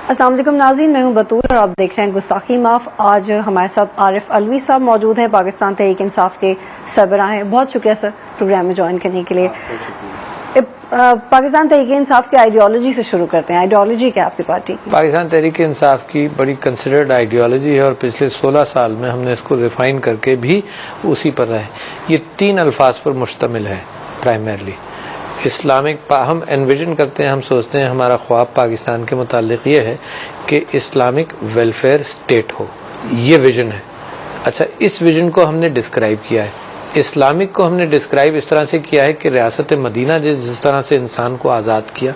السلام علیکم ناظرین، میں ہوں بطول اور آپ دیکھ رہے ہیں گستاخی معاف۔ آج ہمارے ساتھ عارف علوی صاحب موجود ہیں، پاکستان تحریک انصاف کے سربراہ ہیں۔ بہت شکریہ سر پروگرام میں جوائن کرنے کے لیے۔ پاکستان تحریک انصاف کی آئیڈیالوجی سے شروع کرتے ہیں۔ آئیڈیالوجی کیا آپ کی پارٹی کی؟ پاکستان تحریک انصاف کی بڑی کنسیڈرڈ آئیڈیالوجی ہے اور پچھلے 16 سال میں ہم نے اس کو ریفائن کر کے بھی اسی پر رہے۔ یہ 3 الفاظ پر مشتمل ہے پرائمرلی۔ اسلامک، ہم انویژن کرتے ہیں، ہم سوچتے ہیں، ہمارا خواب پاکستان کے متعلق یہ ہے کہ اسلامک ویلفیئر اسٹیٹ ہو، یہ ویژن ہے۔ اچھا، اس ویژن کو ہم نے ڈسکرائب کیا ہے۔ اسلامک کو ہم نے ڈسکرائب اس طرح سے کیا ہے کہ ریاست مدینہ جس طرح سے انسان کو آزاد کیا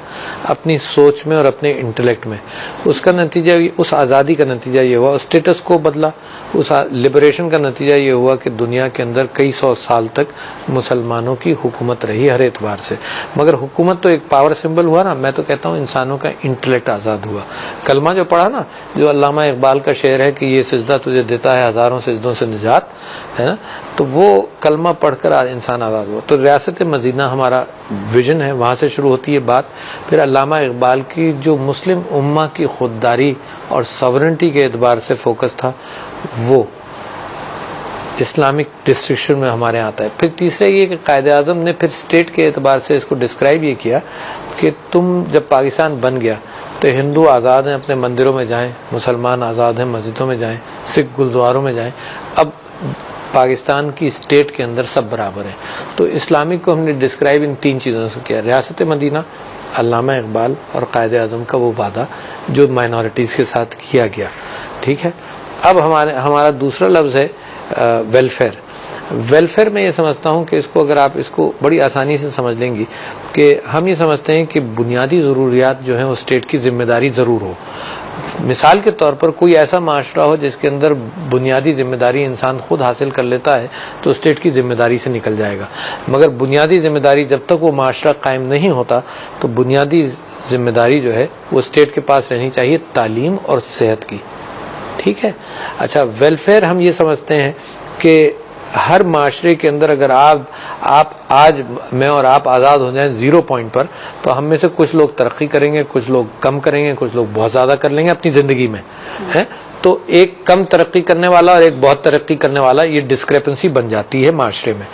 اپنی سوچ میں اور اپنے انٹلیکٹ میں، اس کا نتیجہ، اس آزادی کا نتیجہ یہ ہوا، اسٹیٹس کو بدلا، اس لبریشن کا نتیجہ یہ ہوا کہ دنیا کے اندر کئی 100 سال تک مسلمانوں کی حکومت رہی ہر اعتبار سے، مگر حکومت تو ایک پاور سمبل ہوا نا۔ میں تو کہتا ہوں انسانوں کا انٹلیکٹ آزاد ہوا۔ کلمہ جو پڑھا نا، جو علامہ اقبال کا شعر ہے کہ یہ سجدہ تجھے دیتا ہے ہزاروں سجدوں سے نجات، ہے نا، تو وہ کلمہ پڑھ کر انسان آزاد ہوا۔ تو ریاست مدینہ ہمارا ویژن ہے، وہاں سے شروع ہوتی ہے بات۔ پھر علامہ اقبال کی جو مسلم امہ کی خودداری اور ساورنٹی کے اعتبار سے فوکس تھا، وہ اسلامک ڈسٹرکشن میں ہمارے یہاں آتا ہے۔ پھر تیسرا یہ کہ قائد اعظم نے پھر اسٹیٹ کے اعتبار سے اس کو ڈسکرائب یہ کیا کہ تم جب پاکستان بن گیا تو ہندو آزاد ہیں، اپنے مندروں میں جائیں، مسلمان آزاد ہیں، مسجدوں میں جائیں، سکھ گردواروں میں جائیں، اب پاکستان کی اسٹیٹ کے اندر سب برابر ہیں۔ تو اسلامک کو ہم نے ڈسکرائب ان 3 چیزوں سے کیا، ریاست مدینہ، علامہ اقبال اور قائد اعظم کا وہ وعدہ جو مائنورٹیز کے ساتھ کیا گیا۔ ٹھیک ہے، اب ہمارا دوسرا لفظ ہے ویلفیئر۔ ویلفیئر میں یہ سمجھتا ہوں کہ اس کو اگر آپ اس کو بڑی آسانی سے سمجھ لیں گی کہ ہم یہ سمجھتے ہیں کہ بنیادی ضروریات جو ہیں وہ اسٹیٹ کی ذمہ داری ضرور ہو۔ مثال کے طور پر کوئی ایسا معاشرہ ہو جس کے اندر بنیادی ذمہ داری انسان خود حاصل کر لیتا ہے تو اسٹیٹ کی ذمہ داری سے نکل جائے گا، مگر بنیادی ذمہ داری جب تک وہ معاشرہ قائم نہیں ہوتا تو بنیادی ذمہ داری جو ہے وہ اسٹیٹ کے پاس رہنی چاہیے، تعلیم اور صحت کی۔ ٹھیک ہے، اچھا، ویلفیئر ہم یہ سمجھتے ہیں کہ ہر معاشرے کے اندر اگر آپ آج میں اور آپ آزاد ہو جائیں 0 پوائنٹ پر، تو ہم میں سے کچھ لوگ ترقی کریں گے، کچھ لوگ کم کریں گے، کچھ لوگ بہت زیادہ کر لیں گے اپنی زندگی میں، ہے تو ایک کم ترقی کرنے والا اور ایک بہت ترقی کرنے والا، یہ ڈسکریپنسی بن جاتی ہے معاشرے میں۔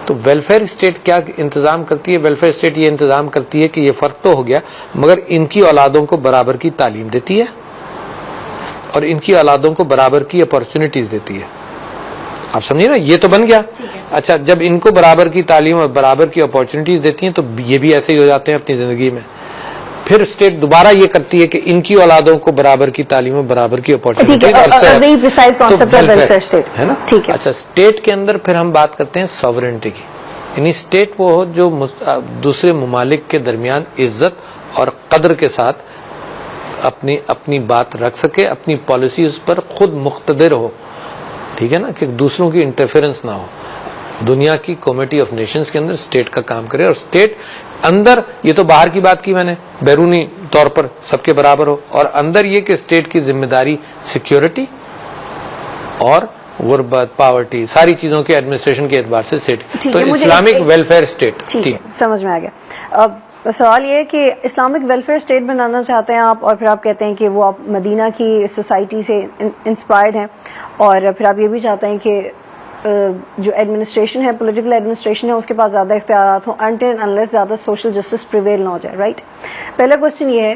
تو ویلفیئر اسٹیٹ کیا انتظام کرتی ہے؟ ویلفیئر اسٹیٹ یہ انتظام کرتی ہے کہ یہ فرق تو ہو گیا مگر ان کی اولادوں کو برابر کی تعلیم دیتی ہے اور ان کی اولادوں کو برابر کی اپارچونیٹیز دیتی ہے۔ آپ سمجھے نا، یہ تو بن گیا۔ اچھا، جب ان کو برابر کی تعلیم اور برابر کی اپارچونیٹیز دیتی ہیں تو یہ بھی ایسے ہی ہو جاتے ہیں اپنی زندگی میں۔ پھر اسٹیٹ دوبارہ یہ کرتی ہے کہ ان کی اولادوں کو برابر کی تعلیم اور برابر کی اپارچونیٹیز ہے نا۔ اچھا، اسٹیٹ کے اندر پھر ہم بات کرتے ہیں ساورنٹی کی، یعنی اسٹیٹ وہ ہو جو دوسرے ممالک کے درمیان عزت اور قدر کے ساتھ اپنی بات رکھ سکے، اپنی پالیسی اس پر خود مقتدر ہو۔ ٹھیک ہے نا، کہ دوسروں کی انٹرفیرنس نہ ہو۔ دنیا کی کمیٹی آف نیشنز کے اندر اسٹیٹ کا کام کرے اور اسٹیٹ اندر، یہ تو باہر کی بات کی میں نے، بیرونی طور پر سب کے برابر ہو، اور اندر یہ کہ اسٹیٹ کی ذمہ داری سیکیورٹی اور غربت، پاورٹی، ساری چیزوں کے ایڈمنسٹریشن کے اعتبار سے اسٹیٹ، تو اسلامک ویلفیئر اسٹیٹ۔ ٹھیک، سمجھ میں آ گیا۔ اب سوال یہ ہے کہ اسلامک ویلفیئر اسٹیٹ بنانا چاہتے ہیں آپ، اور پھر آپ کہتے ہیں کہ وہ آپ مدینہ کی سوسائٹی سے انسپائرڈ ہیں، اور پھر آپ یہ بھی چاہتے ہیں کہ جو ایڈمنسٹریشن ہے، پولیٹیکل ایڈمنسٹریشن ہے، اس کے پاس زیادہ اختیارات ہوں until and unless زیادہ سوشل جسٹس پریویل نہ ہو جائے، رائٹ؟ پہلا کوشچن یہ ہے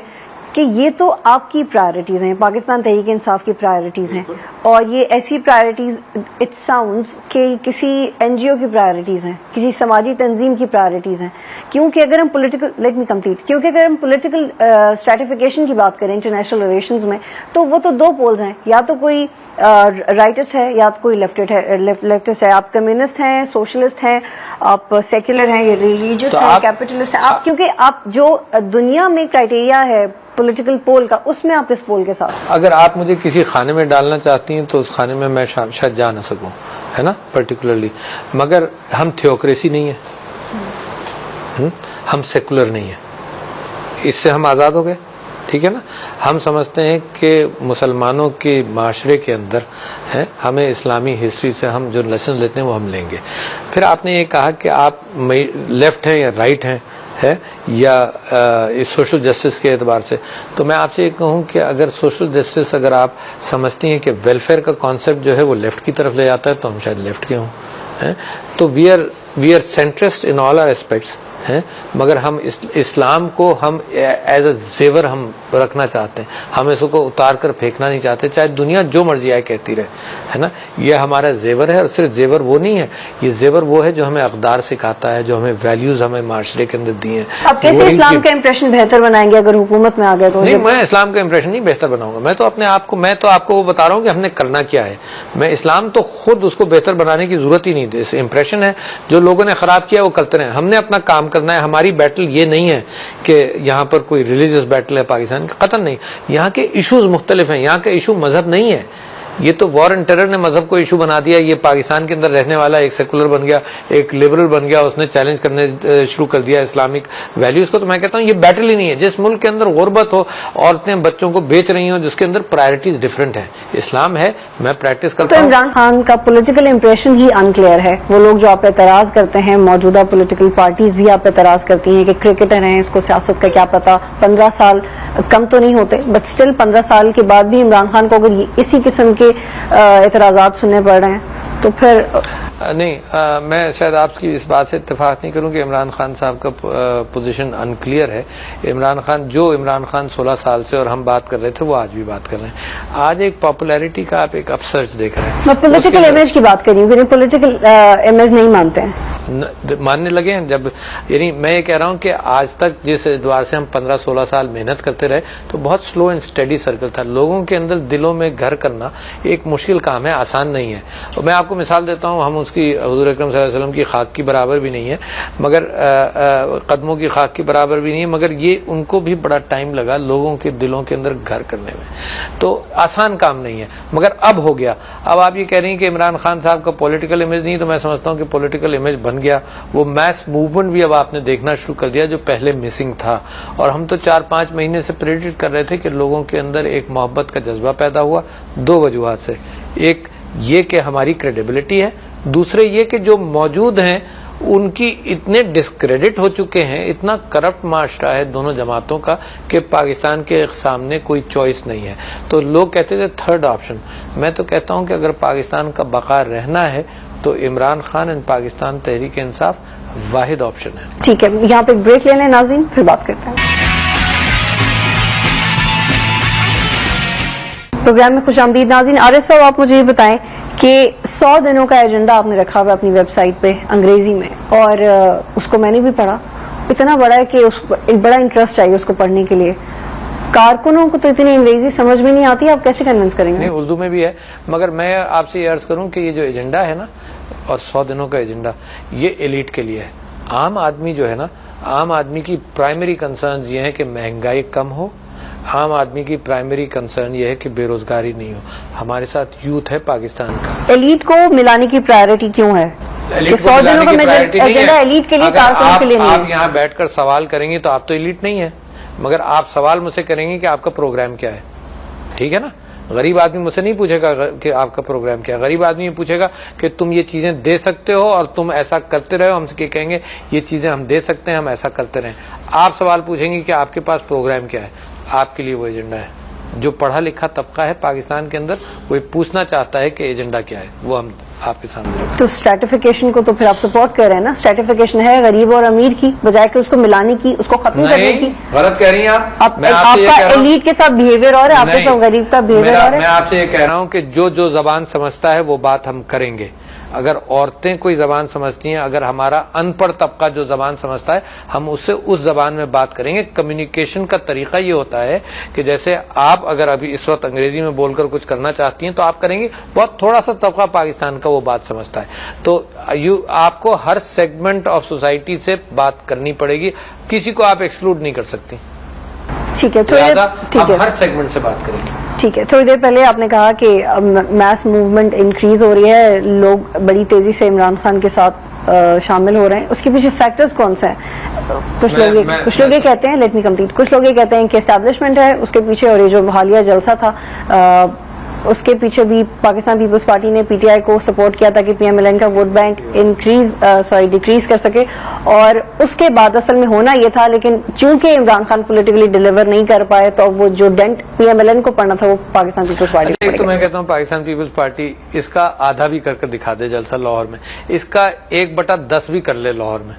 کہ یہ تو آپ کی پرائرٹیز ہیں، پاکستان تحریک انصاف کی پرائرٹیز ہیں، اور یہ ایسی پرائرٹیز اٹ ساؤنڈز کہ کسی این جی او کی پرائرٹیز ہیں، کسی سماجی تنظیم کی پرائرٹیز ہیں، کیونکہ اگر ہم پولیٹیکل اسٹریٹیفیکیشن کی بات کریں انٹرنیشنل ریلیشنز میں، تو وہ تو 2 پولز ہیں، یا تو کوئی رائٹسٹ ہے یا تو کوئی لیفٹسٹ ہے۔ آپ کمیونسٹ ہیں، سوشلسٹ ہیں، آپ سیکولر ہیں، یا ریلیجس ہیں، کیپٹلسٹ ہیں، آپ کیونکہ آپ جو دنیا میں کرائٹیریا ہے پولیٹیکل پول کا، اس میں آپ کس پول کے ساتھ؟ اگر آپ مجھے کسی خانے میں ڈالنا چاہتی ہیں تو اس خانے میں شاید جا نہ سکوں، ہے نا، پرٹیکولرلی، مگر ہم تھیوکریسی نہیں ہے، ہم سیکولر نہیں ہیں، اس سے ہم آزاد ہو گئے۔ ٹھیک ہے نا، ہم سمجھتے ہیں کہ مسلمانوں کے معاشرے کے اندر ہے، ہمیں اسلامی ہسٹری سے ہم جو لیسن لیتے ہیں وہ ہم لیں گے۔ پھر آپ نے یہ کہا کہ آپ لیفٹ ہیں یا رائٹ ہیں، ہے یا اس سوشل جسٹس کے اعتبار سے. تو میں آپ سے یہ کہوں کہ اگر سوشل جسٹس اگر آپ سمجھتی ہیں کہ ویلفیئر کا کانسیپٹ جو ہے وہ لیفٹ کی طرف لے جاتا ہے تو ہم شاید لیفٹ کے ہوں. تو we are centrist in all our aspects ہیں, مگر ہم اسلام کو ہم ایز اے زیور ہم رکھنا چاہتے ہیں, ہم اس کو اتار کر پھینکنا نہیں چاہتے, چاہے دنیا جو مرضی آئے کہتی رہے, ہے نا. یہ ہمارا زیور ہے, اور صرف زیور وہ نہیں ہے, یہ زیور وہ ہے جو ہمیں اقدار سکھاتا ہے, جو ہمیں ویلیوز ہمیں معاشرے کے اندر دی ہیں. آپ کیسے اسلام کا امپریشن بہتر بنائیں گے اگر حکومت میں آ گئے تو؟ نہیں, میں اسلام کا امپریشن نہیں بہتر بناؤں گا, میں تو اپنے آپ کو, میں تو آپ کو وہ بتا رہا ہوں کہ ہم نے کرنا کیا ہے. میں اسلام تو خود اس کو بہتر بنانے کی ضرورت ہی نہیں دے, امپریشن ہے جو لوگوں نے خراب کیا وہ کرتے رہے, ہم نے اپنا کام کرنا ہے. ہماری بیٹل یہ نہیں ہے کہ یہاں پر کوئی ریلیجیس بیٹل ہے پاکستان کی, قطعا نہیں. یہاں کے ایشوز مختلف ہیں, یہاں کا ایشو مذہب نہیں ہے. یہ تو وار اینڈ ٹیرر نے مذہب کو ایشو بنا دیا. یہ پاکستان کے اندر رہنے والا ایک سیکولر بن گیا, ایک لبرل بن گیا, اس نے چیلنج کرنے شروع کر دیا اسلامک ویلیوز کو. تو میں کہتا ہوں یہ بیٹل ہی نہیں ہے. جس ملک کے اندر غربت ہو, عورتیں بچوں کو بیچ رہی ہوں, جس کے اندر پرائرٹیز ڈفرینٹ ہیں, اسلام ہے, میں پریکٹس کرتا ہوں. تو عمران خان کا پولیٹیکل امپریشن ہی انکلیئر ہے. وہ لوگ جو آپ پہ اعتراض کرتے ہیں, موجودہ پولیٹیکل پارٹیز بھی آپ پہ اعتراض کرتی ہیں کہ کرکٹر ہیں, اس کو سیاست کا کیا پتا, 15 سال کم تو نہیں ہوتے, بٹ اسٹل 15 سال کے بعد بھی عمران خان کو اگر اسی قسم کے اعتراضات سننے پڑ رہے ہیں تو پھر نہیں. میں شاید آپ کی اس بات سے اتفاق نہیں کروں کہ عمران خان صاحب کا پوزیشن انکلیئر ہے. عمران خان 16 سال سے اور ہم بات کر رہے تھے وہ آج بھی بات کر رہے ہیں. آج ایک پاپولیرٹی کا آپ ایک اپسرچ دیکھ رہے ہیں. میں پولیٹیکل امیج کی بات کر رہی ہوں, پولیٹیکل امیج نہیں مانتے ہیں, ماننے لگے ہیں. جب یعنی میں یہ کہہ رہا ہوں کہ آج تک جس اعتبار سے ہم 15-16 سال محنت کرتے رہے تو بہت سلو اینڈ اسٹڈی سرکل تھا. لوگوں کے اندر دلوں میں گھر کرنا ایک مشکل کام ہے, آسان نہیں ہے. اور میں آپ کو مثال دیتا ہوں, ہم اس کی حضور اکرم صلی اللہ علیہ وسلم کی خاک کی برابر بھی نہیں ہے, مگر قدموں کی خاک کی برابر بھی نہیں ہے, مگر یہ ان کو بھی بڑا ٹائم لگا لوگوں کے دلوں کے اندر گھر کرنے میں. تو آسان کام نہیں ہے, مگر اب ہو گیا. اب آپ یہ کہہ رہی ہیں کہ عمران خان صاحب کا پولیٹیکل امیج نہیں, تو میں سمجھتا ہوں کہ پولیٹیکل امیج بن گیا. وہ میس موومنٹ بھی اب آپ نے دیکھنا شروع کر دیا جو پہلے مسنگ تھا. اور ہم تو 4-5 مہینے سے پریڈکٹ کر رہے تھے کہ لوگوں کے اندر ایک محبت کا جذبہ پیدا ہوا 2 وجوہات سے. ایک یہ کہ ہماری کریڈیبلٹی ہے, دوسرے یہ کہ جو موجود ہیں ان کی اتنے ڈسکریڈٹ ہو چکے ہیں, اتنا کرپٹ معاشرہ ہے دونوں جماعتوں کا کہ پاکستان کے سامنے کوئی چوائس نہیں ہے. تو لوگ کہتے تھے تھرڈ آپشن, میں تو کہتا ہوں کہ اگر پاکستان کا بقا رہنا ہے تو عمران خان اینڈ پاکستان تحریک انصاف واحد آپشن ہے. ٹھیک ہے, یہاں پہ بریک لے لیں ناظرین, پھر بات کرتے ہیں. پروگرام میں خوش آمدید ناظرین. عارف صاحب آپ مجھے یہ بتائیں کہ 100 دنوں کا ایجنڈا آپ نے رکھا ہوا اپنی ویب سائٹ پہ انگریزی میں, اور اس کو میں نے بھی پڑھا. اتنا بڑا ہے کہ ایک بڑا انٹرسٹ چاہیے اس کو پڑھنے کے لیے. کارکنوں کو تو اتنی انگریزی سمجھ میں نہیں آتی, آپ کیسے کنونس کریں گے؟ نہیں, اردو میں بھی ہے, مگر میں آپ سے یہ عرض کروں کہ یہ جو ایجنڈا ہے نا, اور 100 دنوں کا ایجنڈا, یہ ایلیٹ کے لیے ہے. عام آدمی جو ہے نا, عام آدمی کی پرائمری کنسرنز یہ ہیں کہ مہنگائی کم ہو, عام آدمی کی پرائمری کنسرن یہ ہے کہ بے روزگاری نہیں ہو. ہمارے ساتھ یوتھ ہے پاکستان کا. ایلیٹ کو ملانے کی پرائرٹی کیوں ہے؟ کہ 100 دنوں کا ایجنڈا ایلیٹ کے لیے, کارکنوں کے لیے نہیں. آپ یہاں بیٹھ کر سوال کریں گے تو آپ تو ایلیٹ نہیں ہے, مگر آپ سوال مجھ سے کریں گے کہ آپ کا پروگرام کیا ہے. ٹھیک ہے نا. غریب آدمی مجھ سے نہیں پوچھے گا کہ آپ کا پروگرام کیا ہے. غریب آدمی یہ پوچھے گا کہ تم یہ چیزیں دے سکتے ہو اور تم ایسا کرتے رہے. ہم سے کہیں گے یہ چیزیں ہم دے سکتے ہیں, ہم ایسا کرتے رہیں. آپ سوال پوچھیں گے کہ آپ کے پاس پروگرام کیا ہے. آپ کے لیے وہ ایجنڈا ہے. جو پڑھا لکھا طبقہ ہے پاکستان کے اندر وہ پوچھنا چاہتا ہے کہ ایجنڈا کیا ہے, وہ ہم آپ کے سامنے رکھیں. تو اسٹریٹیفیکیشن کو تو پھر آپ سپورٹ کر رہے ہیں نا. اسٹریٹیفیکیشن ہے غریب اور امیر کی, بجائے کہ اس کو ملانے کی, اس کو ختم کرنے کی. غلط کہہ رہی ہیں آپ. آپ کا ایلیٹ کے ساتھ بہیویئر اور ہے, آپ کے ساتھ غریب کا بہیویئر اور ہے. میں آپ سے یہ کہہ رہا ہوں کہ جو زبان سمجھتا ہے وہ بات ہم کریں گے. اگر عورتیں کوئی زبان سمجھتی ہیں, اگر ہمارا ان پڑھ طبقہ جو زبان سمجھتا ہے, ہم اس سے اس زبان میں بات کریں گے. کمیونیکیشن کا طریقہ یہ ہوتا ہے کہ جیسے آپ اگر ابھی اس وقت انگریزی میں بول کر کچھ کرنا چاہتی ہیں تو آپ کریں گے. بہت تھوڑا سا طبقہ پاکستان کا وہ بات سمجھتا ہے, تو آپ کو ہر سیگمنٹ آف سوسائٹی سے بات کرنی پڑے گی. کسی کو آپ ایکسکلوڈ نہیں کر سکتی. ٹھیک ہے, آپ ہر سیگمنٹ سے بات کریں گے. ٹھیک ہے. تھوڑی دیر پہلے آپ نے کہا کہ میس موومنٹ انکریز ہو رہی ہے, لوگ بڑی تیزی سے عمران خان کے ساتھ شامل ہو رہے ہیں. اس کے پیچھے فیکٹرز کون سے ہیں؟ کچھ لوگ یہ کہتے ہیں, لیٹ می کمپلیٹ, کچھ لوگ یہ کہتے ہیں کہ اسٹیبلشمنٹ ہے اس کے پیچھے, اور یہ جو حالیہ جلسہ تھا اس کے پیچھے بھی پاکستان پیپلز پارٹی نے پی ٹی آئی کو سپورٹ کیا تھا کہ پی ایم ایل این کا ووٹ بینک ڈیکریز کر سکے, اور اس کے بعد اصل میں ہونا یہ تھا, لیکن چونکہ عمران خان پولیٹیکلی ڈیلیور نہیں کر پائے تو وہ جو ڈینٹ پی ایم ایل این کو پڑنا تھا وہ پاکستان پیپلز پارٹی تو میں کہتا ہوں پاکستان پیپلز پارٹی اس کا آدھا بھی کر دکھا دے جلسہ لاہور میں, اس کا 1/10 بھی کر لے لاہور میں,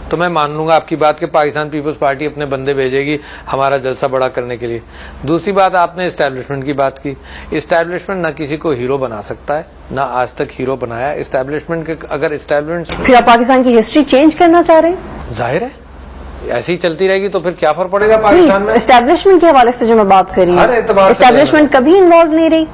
تو میں مان لوں گا آپ کی بات کہ پاکستان پیپلز پارٹی اپنے بندے بھیجے گی ہمارا جلسہ بڑا کرنے کے لیے. دوسری بات, آپ نے اسٹیبلشمنٹ کی بات کی. اسٹیبلشمنٹ نہ کسی کو ہیرو بنا سکتا ہے, نہ آج تک ہیرو بنایا اسٹیبلشمنٹ کے. اگر اسٹیبلشمنٹ پھر آپ پاکستان کی ہسٹری چینج کرنا چاہ رہے ہیں, ظاہر ہے ایسی ہی چلتی رہے گی تو پھر کیا فرق پڑے گا پاکستان میں. اسٹیبلشمنٹ کے حوالے سے جو میں بات کر رہی ہوں, اسٹیبلشمنٹ کبھی انوالو نہیں رہی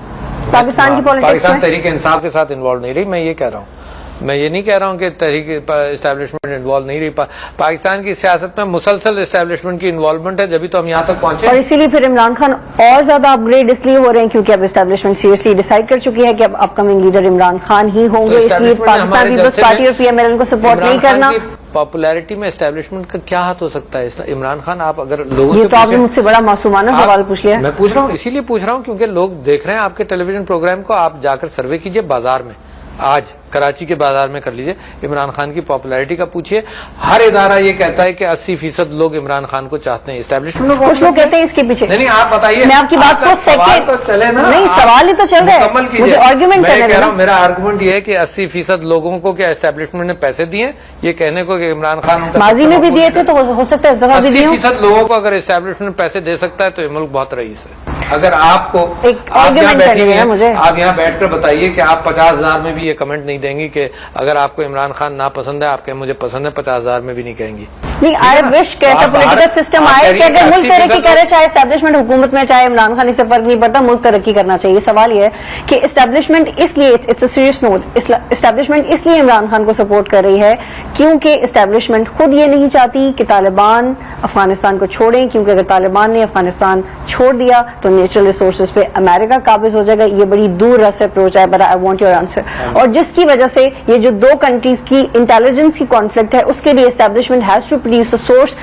پاکستان کی پالیٹکس میں, پاکستان تحریک انصاف کے ساتھ انوالو نہیں رہی. میں یہ کہہ رہا ہوں, میں یہ نہیں کہہ رہا ہوں کہ تحریک اسٹیبلشمنٹ انوالو نہیں رہی. پاکستان کی سیاست میں مسلسل اسٹیبلشمنٹ کی انوالومنٹ ہے, جبھی تو ہم یہاں تک پہنچے. اور اسی لیے پھر عمران خان اور زیادہ اپ گریڈ اس لیے ہو رہے ہیں کیونکہ اب اسٹیبلشمنٹ سیریسلی ڈیسائیڈ کر چکی ہے کہ اب اپ کمنگ لیڈر عمران خان ہی ہوں گے, اس لیے پاکستان پیپلز پارٹی اور پی ایم ایل این کو سپورٹ نہیں کرنا. پاپولیرٹی میں اسٹیبلشمنٹ کا کیا ہاتھ ہو سکتا ہے عمران خان؟ آپ اگر لوگوں یہ تو آپ نے مجھ سے بڑا معصومانہ سوال پوچھ لیا. میں پوچھ رہا ہوں, اسی لیے پوچھ رہا ہوں کیونکہ لوگ دیکھ رہے ہیں آپ کے ٹیلی ویژن پروگرام کو. آپ جا کر سروے کیجئے بازار میں, آج کراچی کے بازار میں کر لیجئے, عمران خان کی پاپولیرٹی کا پوچھئے. ہر ادارہ یہ کہتا ہے کہ 80% لوگ عمران خان کو چاہتے ہیں. اسٹیبلشمنٹ کچھ لوگ کہتے ہیں اس کے پیچھے. نہیں آپ بتائیے, میں آپ کی بات کو سوال تو چلے نا, نہیں سوال ہی تو چل رہا ہے, مجھے آرگیومنٹ کرنے دیں. میرا آرگومنٹ یہ ہے کہ 80% لوگوں کو کیا اسٹیبلشمنٹ نے پیسے دیے یہ کہنے کو کہ عمران خان ماضی میں بھی دیے تھے, تو ہو سکتا ہے اس دفعہ بھی دیے. 80% لوگوں کو اگر اسٹیبلشمنٹ پیسے دے سکتا ہے تو یہ ملک بہت رئیس ہے. اگر آپ کو آپ یہاں بیٹھ کر بتائیے کہ آپ 50,000 میں بھی یہ کمنٹ نہیں دیں گی کہ اگر آپ کو عمران خان ناپسند ہے, آپ کہیں مجھے پسند ہے, 50,000 میں بھی نہیں کہیں گی. نہیں, آئی وش کہ ایسا پولیٹیکل سسٹم آئے کہ اگر ملک ترقی کرے, چاہے اسٹیبلشمنٹ حکومت میں چاہے عمران خان, اس سے فرق نہیں پڑتا, ملک ترقی کرنا چاہیے. سوال یہ ہے کہ اسٹیبلشمنٹ اس لیے it's a serious note, establishment اس لیے عمران خان کو سپورٹ کر رہی ہے کیونکہ اسٹیبلشمنٹ خود یہ نہیں چاہتی کہ طالبان افغانستان کو چھوڑیں, کیونکہ اگر طالبان نے افغانستان چھوڑ دیا تو نیچرل ریسورسز پہ امریکہ قابض ہو جائے گا. یہ بڑی دور رس اپروچ ہے, but I want your answer. اور جس کی وجہ سے یہ جو دو کنٹریز کی انٹیلیجنس کی کانفلکٹ ہے, اس کے لیے establishment has to produce a source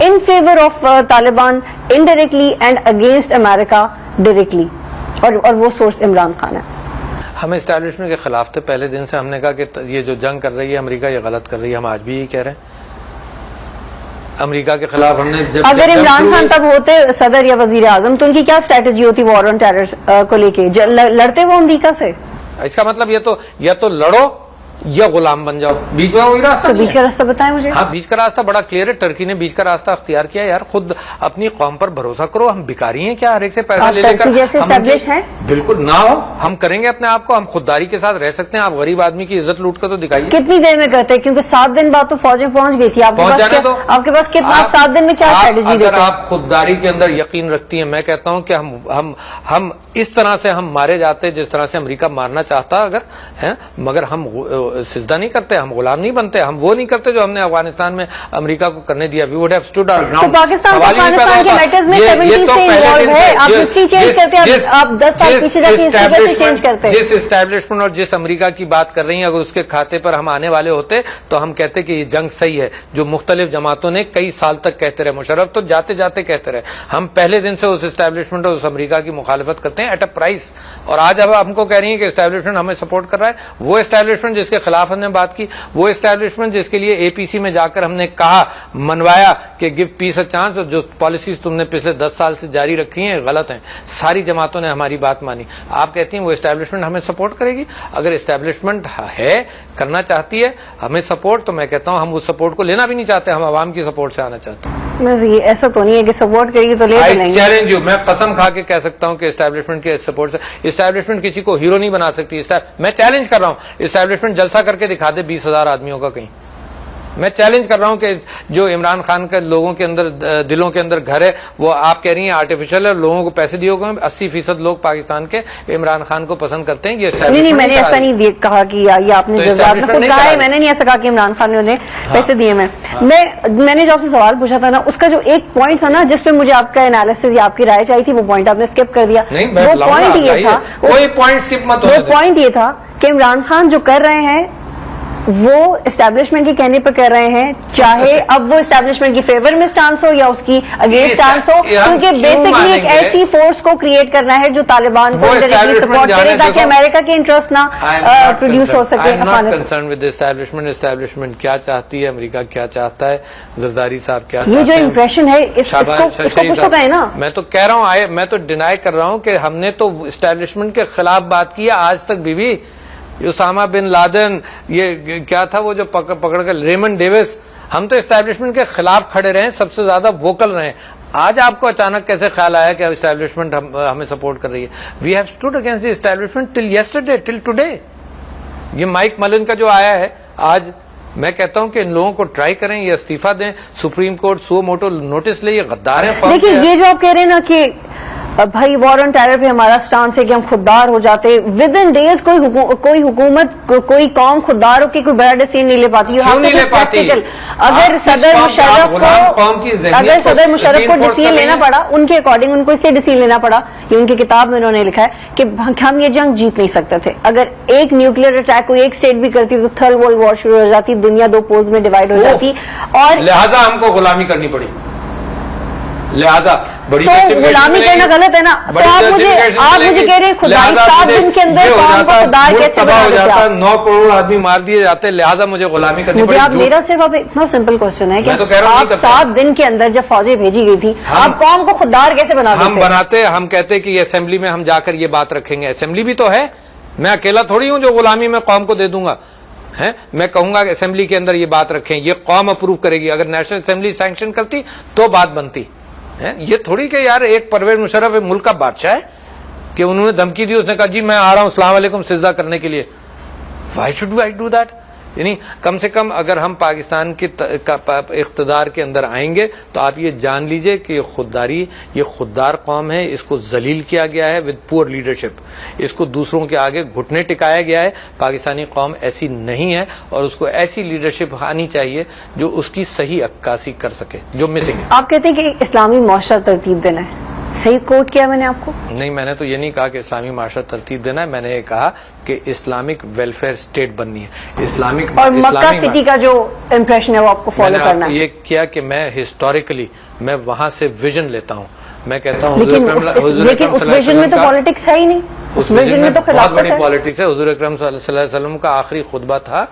in favor of Taliban indirectly and against America directly, اور وہ سورس عمران خان ہے. ہم اسٹیبلشمنٹ کے خلاف تھے پہلے دن سے. ہم نے کہا کہ یہ جو جنگ کر رہی ہے امریکہ یہ غلط کر رہی ہے. ہم آج بھی یہی کہہ رہے ہیں, امریکہ کے خلاف ہم نے اگر عمران خان تب ہوتے صدر یا وزیر اعظم تو ان کی کیا اسٹریٹجی ہوتی وار آن ٹیرر کو لے کے؟ لڑتے وہ امریکہ سے. اس کا مطلب یا تو لڑو یا غلام بن جاؤ, بیچ میں وہی راستہ. تو بیچ کا راستہ بتائیں مجھے. ہاں, بیچ کا راستہ بڑا کلیئر ہے. ٹرکی نے بیچ کا راستہ اختیار کیا. یار خود اپنی قوم پر بھروسہ کرو. ہم بھکاری ہیں کیا ہر ایک سے پیسہ لے کر؟ جیسے اسٹیبلش ہیں بالکل نہ ہو, ہم کریں گے اپنے آپ کو, ہم خودداری کے ساتھ رہ سکتے ہیں. آپ غریب آدمی کی عزت لوٹ کر تو دکھائیے. کتنی دیر میں کرتے ہیں؟ کیونکہ 7 دن بعد تو فوجیں پہنچ گئی تھی. آپ کے پاس کتنا 7 دن میں کیا اسٹریٹجی دیتے ہیں؟ اگر آپ خودداری کے اندر یقین رکھتی ہیں, میں کہتا ہوں کہ ہم اس طرح سے ہم مارے جاتے جس طرح سے امریکہ مارنا چاہتا اگر ہے, مگر ہم سجدہ نہیں کرتے, ہم غلام نہیں بنتے, ہم وہ نہیں کرتے جو ہم نے افغانستان میں امریکہ کو کرنے دیا. We would have stood our ground. Pakistan Afghanistan کے میٹرز میں 70 سے انوالو ہے. آپ ہسٹری چینج کرتے ہیں, آپ 10 سال پیچھے جا کے ہسٹری کیسے چینج کرتے ہیں؟ جس اسٹیبلشمنٹ اور جس امریکہ کی بات کر رہی ہیں, اگر اس کے کھاتے پر ہم آنے والے ہوتے تو ہم کہتے کہ یہ جنگ صحیح ہے, جو مختلف جماعتوں نے کئی سال تک کہتے رہے. مشرف تو جاتے جاتے کہتے رہے. ہم پہلے دن سے اس اسٹیبلشمنٹ اور اس امریکہ کی مخالفت کرتے ہیں ایٹ اے پرائز. اور آج اب ہم کو کہہ رہی ہیں کہ اسٹیبلشمنٹ ہمیں سپورٹ کر رہا ہے. وہ اسٹیبلشمنٹ جس کے خلاف ہم نے بات کی, وہ اسٹیبلشمنٹ جس کے لیے اے پی سی میں جا کر ہم نے کہا, منوایا کہ گیو پیس اے چانس, اور جو پالیسیز تم نے پچھلے 10 سال سے جاری رکھی ہیں غلط ہیں, ساری جماعتوں نے ہماری بات مانی. آپ کہتی ہیں وہ اسٹیبلشمنٹ ہمیں سپورٹ کرے گی؟ اگر اسٹیبلشمنٹ ہے, کرنا چاہتی ہے ہمیں سپورٹ, تو میں کہتا ہوں ہم اس سپورٹ کو لینا بھی نہیں چاہتے, ہم عوام کی سپورٹ سے آنا چاہتے ہیں. ایسا تو نہیں ہے کہ سپورٹ کرے گی تو لے لیں گے. چیلنج یو, میں قسم کھا کے کہہ سکتا ہوں کہ اسٹیبلشمنٹ کے سپورٹ سے اسٹیبلشمنٹ کسی کو ہیرو نہیں بنا سکتی. میں چیلنج کر رہا ہوں, اسٹیبلشمنٹ جلسہ کر کے دکھا دے 20,000 آدمیوں کا کہیں. میں چیلنج کر رہا ہوں کہ جو عمران خان کے لوگوں کے اندر دلوں کے اندر گھر ہے وہ آپ کہہ رہی ہیں آرٹیفیشل ہے, لوگوں کو پیسے دیے گئے. 80% لوگ پاکستان کے عمران خان کو پسند کرتے ہیں. یہ نہیں, میں نے ایسا نہیں کہا کہ یہ آپ نے جذبات میں خود کہا ہے. میں نے نہیں ایسا کہا کہ عمران خان نے انہیں پیسے دیے. میں نے جو آپ سے سوال پوچھا تھا نا, اس کا جو ایک پوائنٹ تھا نا جس پہ مجھے آپ کا انالیسس یا آپ کی رائے چاہیے تھی, وہ پوائنٹ آپ نے اسکپ کر دیا. وہ پوائنٹ یہ تھا کہ عمران خان جو کر رہے ہیں وہ اسٹیبلشمنٹ کے کہنے پر کر رہے ہیں, چاہے اب وہ اسٹیبلشمنٹ کی فیور میں سٹانس ہو یا اس کی اگینسٹ سٹانس ہو, کیونکہ بیسکلی ایک ایسی فورس کو کریٹ کرنا ہے جو طالبان کو سپورٹ کرے تاکہ امریکہ کے انٹرسٹ نہ پروڈیوس ہو سکے. اسٹیبلشمنٹ کیا چاہتی ہے, امریکہ کیا چاہتا ہے, زرداری صاحب کیا یہ جو امپریشن ہے اس کو کہیں نا, میں تو کہہ رہا ہوں, میں تو ڈینائی کر رہا ہوں کہ ہم نے تو اسٹیبلشمنٹ کے خلاف بات کی ہے آج تک. بھی اسامہ بن لادن, یہ کیا تھا وہ جو پکڑ کر ریمن ڈیوس, ہم تو اسٹیبلشمنٹ کے خلاف کھڑے رہے, سب سے زیادہ ووکل رہے. آج آپ کو اچانک کیسے خیال آیا کہ اسٹیبلشمنٹ ہمیں سپورٹ کر رہی ہے؟ We have stood against the establishment till yesterday till today. یہ مائک ملن کا جو آیا ہے آج, میں کہتا ہوں کہ ان لوگوں کو ٹرائی کریں, یہ استعفیٰ دیں, Supreme Court suo motu notice لے, یہ غدار ہیں. دیکھیے یہ جو آپ کہہ رہے ہیں نا کہ بھائی وار آن ٹیرر پہ ہمارا سٹانس ہے کہ ہم خوددار ہو جاتے, ود ان ڈیز کوئی حکومت کوئی قوم خوددار ہو کے کوئی بڑا ڈیسیژن نہیں لے پاتی. اگر صدر مشرف کو ڈیسیژن لینا پڑا ان کے اکارڈنگ, ان کو اس لیے ڈیسیژن لینا پڑا, یہ ان کی کتاب میں انہوں نے لکھا ہے کہ ہم یہ جنگ جیت نہیں سکتے تھے. اگر ایک نیوکلیر اٹیک کوئی ایک اسٹیٹ بھی کرتی تو تھرڈ ورلڈ وار شروع ہو جاتی, دنیا دو پولز میں ڈیوائڈ ہو جاتی, اور لہذا ہم کو غلامی کرنی پڑی. لہذا بڑی غلامی کرنا غلط ہے نا. تو آپ مجھے کہہ رہے ہیں خدائی 7 دن کے اندر قوم کو خوددار کیسے بنا دیتے ہیں؟ 9 کروڑ آدمی مار دیے جاتے, لہذا مجھے غلامی کرنی پڑی. میرا صرف آپ اتنا سمپل کوشچن ہے کہ آپ 7 دن کے اندر جب فوجیں بھیجی گئی تھی آپ قوم کو خوددار کیسے بنا دیتے؟ ہم بناتے, ہم کہتے کہ یہ اسمبلی میں ہم جا کر یہ بات رکھیں گے. اسمبلی بھی تو ہے, میں اکیلا تھوڑی ہوں جو غلامی میں قوم کو دے دوں گا. میں کہوں گا کہ اسمبلی کے اندر یہ بات رکھیں, یہ قوم اپروو کرے گی. اگر نیشنل اسمبلی سینکشن کرتی تو بات بنتی. یہ تھوڑی کہ یار ایک پرویز مشرف ملک کا بادشاہ ہے کہ انہوں نے دھمکی دی, اس نے کہا جی میں آ رہا ہوں السلام علیکم سجدہ کرنے کے لیے. Why should I do that? یعنی کم سے کم اگر ہم پاکستان کے اقتدار کے اندر آئیں گے تو آپ یہ جان لیجئے کہ یہ خوددار قوم ہے, اس کو ذلیل کیا گیا ہے ود پور لیڈرشپ, اس کو دوسروں کے آگے گھٹنے ٹکایا گیا ہے. پاکستانی قوم ایسی نہیں ہے اور اس کو ایسی لیڈرشپ آنی چاہیے جو اس کی صحیح عکاسی کر سکے, جو مسنگ ہے. آپ کہتے ہیں کہ اسلامی معاشرہ ترتیب دینا ہے, صحیح کوٹ کیا میں نے آپ کو؟ نہیں, میں نے تو یہ نہیں کہا کہ اسلامی معاشرہ ترتیب دینا ہے, میں نے یہ کہا کہ اسلامک ویلفیئر اسٹیٹ بننی ہے. اسلامک اور مکہ سٹی کا جو امپریشن ہے وہ آپ کو فالو کرنا ہے. یہ کیا کہ میں ہسٹوریکلی میں وہاں سے ویژن لیتا ہوں. میں کہتا ہوں لیکن اس ویژن میں تو پالیٹکس ہے ہی نہیں, اس ویژن میں تو بہت بڑی پالیٹکس ہے. حضور اکرم صلی اللہ علیہ وسلم کا آخری خطبہ تھا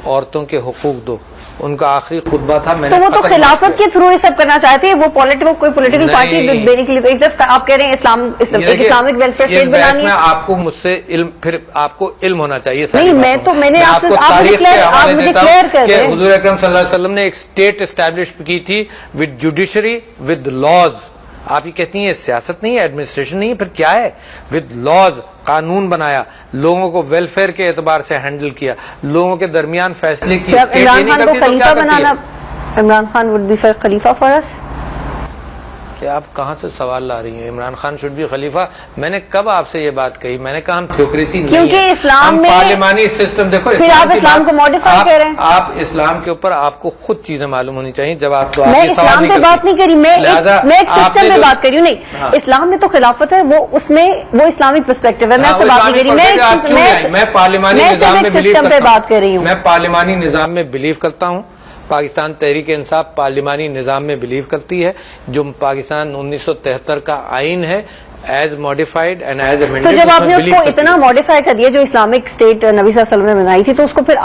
عورتوں کے حقوق دو, ان کا آخری خطبہ تھا. میں نے تو وہ تو خلافت کے تھرو یہ سب کرنا چاہتے ہیں, وہ کوئی پولیٹیکل پارٹی دینے کے لیے. ایک طرف آپ کہہ رہے ہیں اسلامک ویلفیئر اسٹیٹ بنانی ہے. آپ کو مجھ سے پھر آپ کو علم ہونا چاہیے. نہیں, میں نے آپ مجھے کلیئر کر کہ حضور اکرم صلی اللہ علیہ وسلم نے ایک اسٹیٹ اسٹیبلش کی تھی ود جوڈیشری ود لاز. آپ یہ کہتی ہیں سیاست نہیں ہے, ایڈمنسٹریشن نہیں ہے, پھر کیا ہے؟ ود لاز, قانون بنایا, لوگوں کو ویلفیئر کے اعتبار سے ہینڈل کیا, لوگوں کے درمیان فیصلے کی. عمران خان کو خلیفہ بنانا, عمران خان وڈ بی خلیفہ فار اس. آپ کہاں سے سوال لا رہی ہیں؟ عمران خان شوڈ بی خلیفہ. میں نے کب آپ سے یہ بات کہی؟ میں نے کہا ہم تھیوکریسی نہیں, کیونکہ اسلام میں پارلیمانی سسٹم. دیکھو پھر آپ اسلام کو ماڈیفائی کر رہے ہیں. آپ اسلام کے اوپر آپ کو خود چیزیں معلوم ہونی چاہیے. جب آپ میں اسلام پہ بات نہیں کری, میں ایک سسٹم پہ بات کری ہوں. نہیں, اسلام میں تو خلافت ہے, وہ اس میں وہ اسلامک پرسپیکٹو ہے. میں آپ سے بات نہیں کری, میں پارلیمانی نظام میں سسٹم پہ بات کر رہی ہوں. میں پارلیمانی نظام میں بلیو کرتا ہوں. پاکستان تحریک انصاف پارلیمانی نظام میں بلیو کرتی ہے, جو پاکستان 1973 کا آئین ہے ایز ماڈیفائڈ اینڈ ایز امینڈڈ. تو جب آپ نے اس کو اتنا ماڈیفائی کر دیا جو اسلامک اسٹیٹ نبی صلی اللہ علیہ وسلم نے بنائی تھی, تو اس کو پھر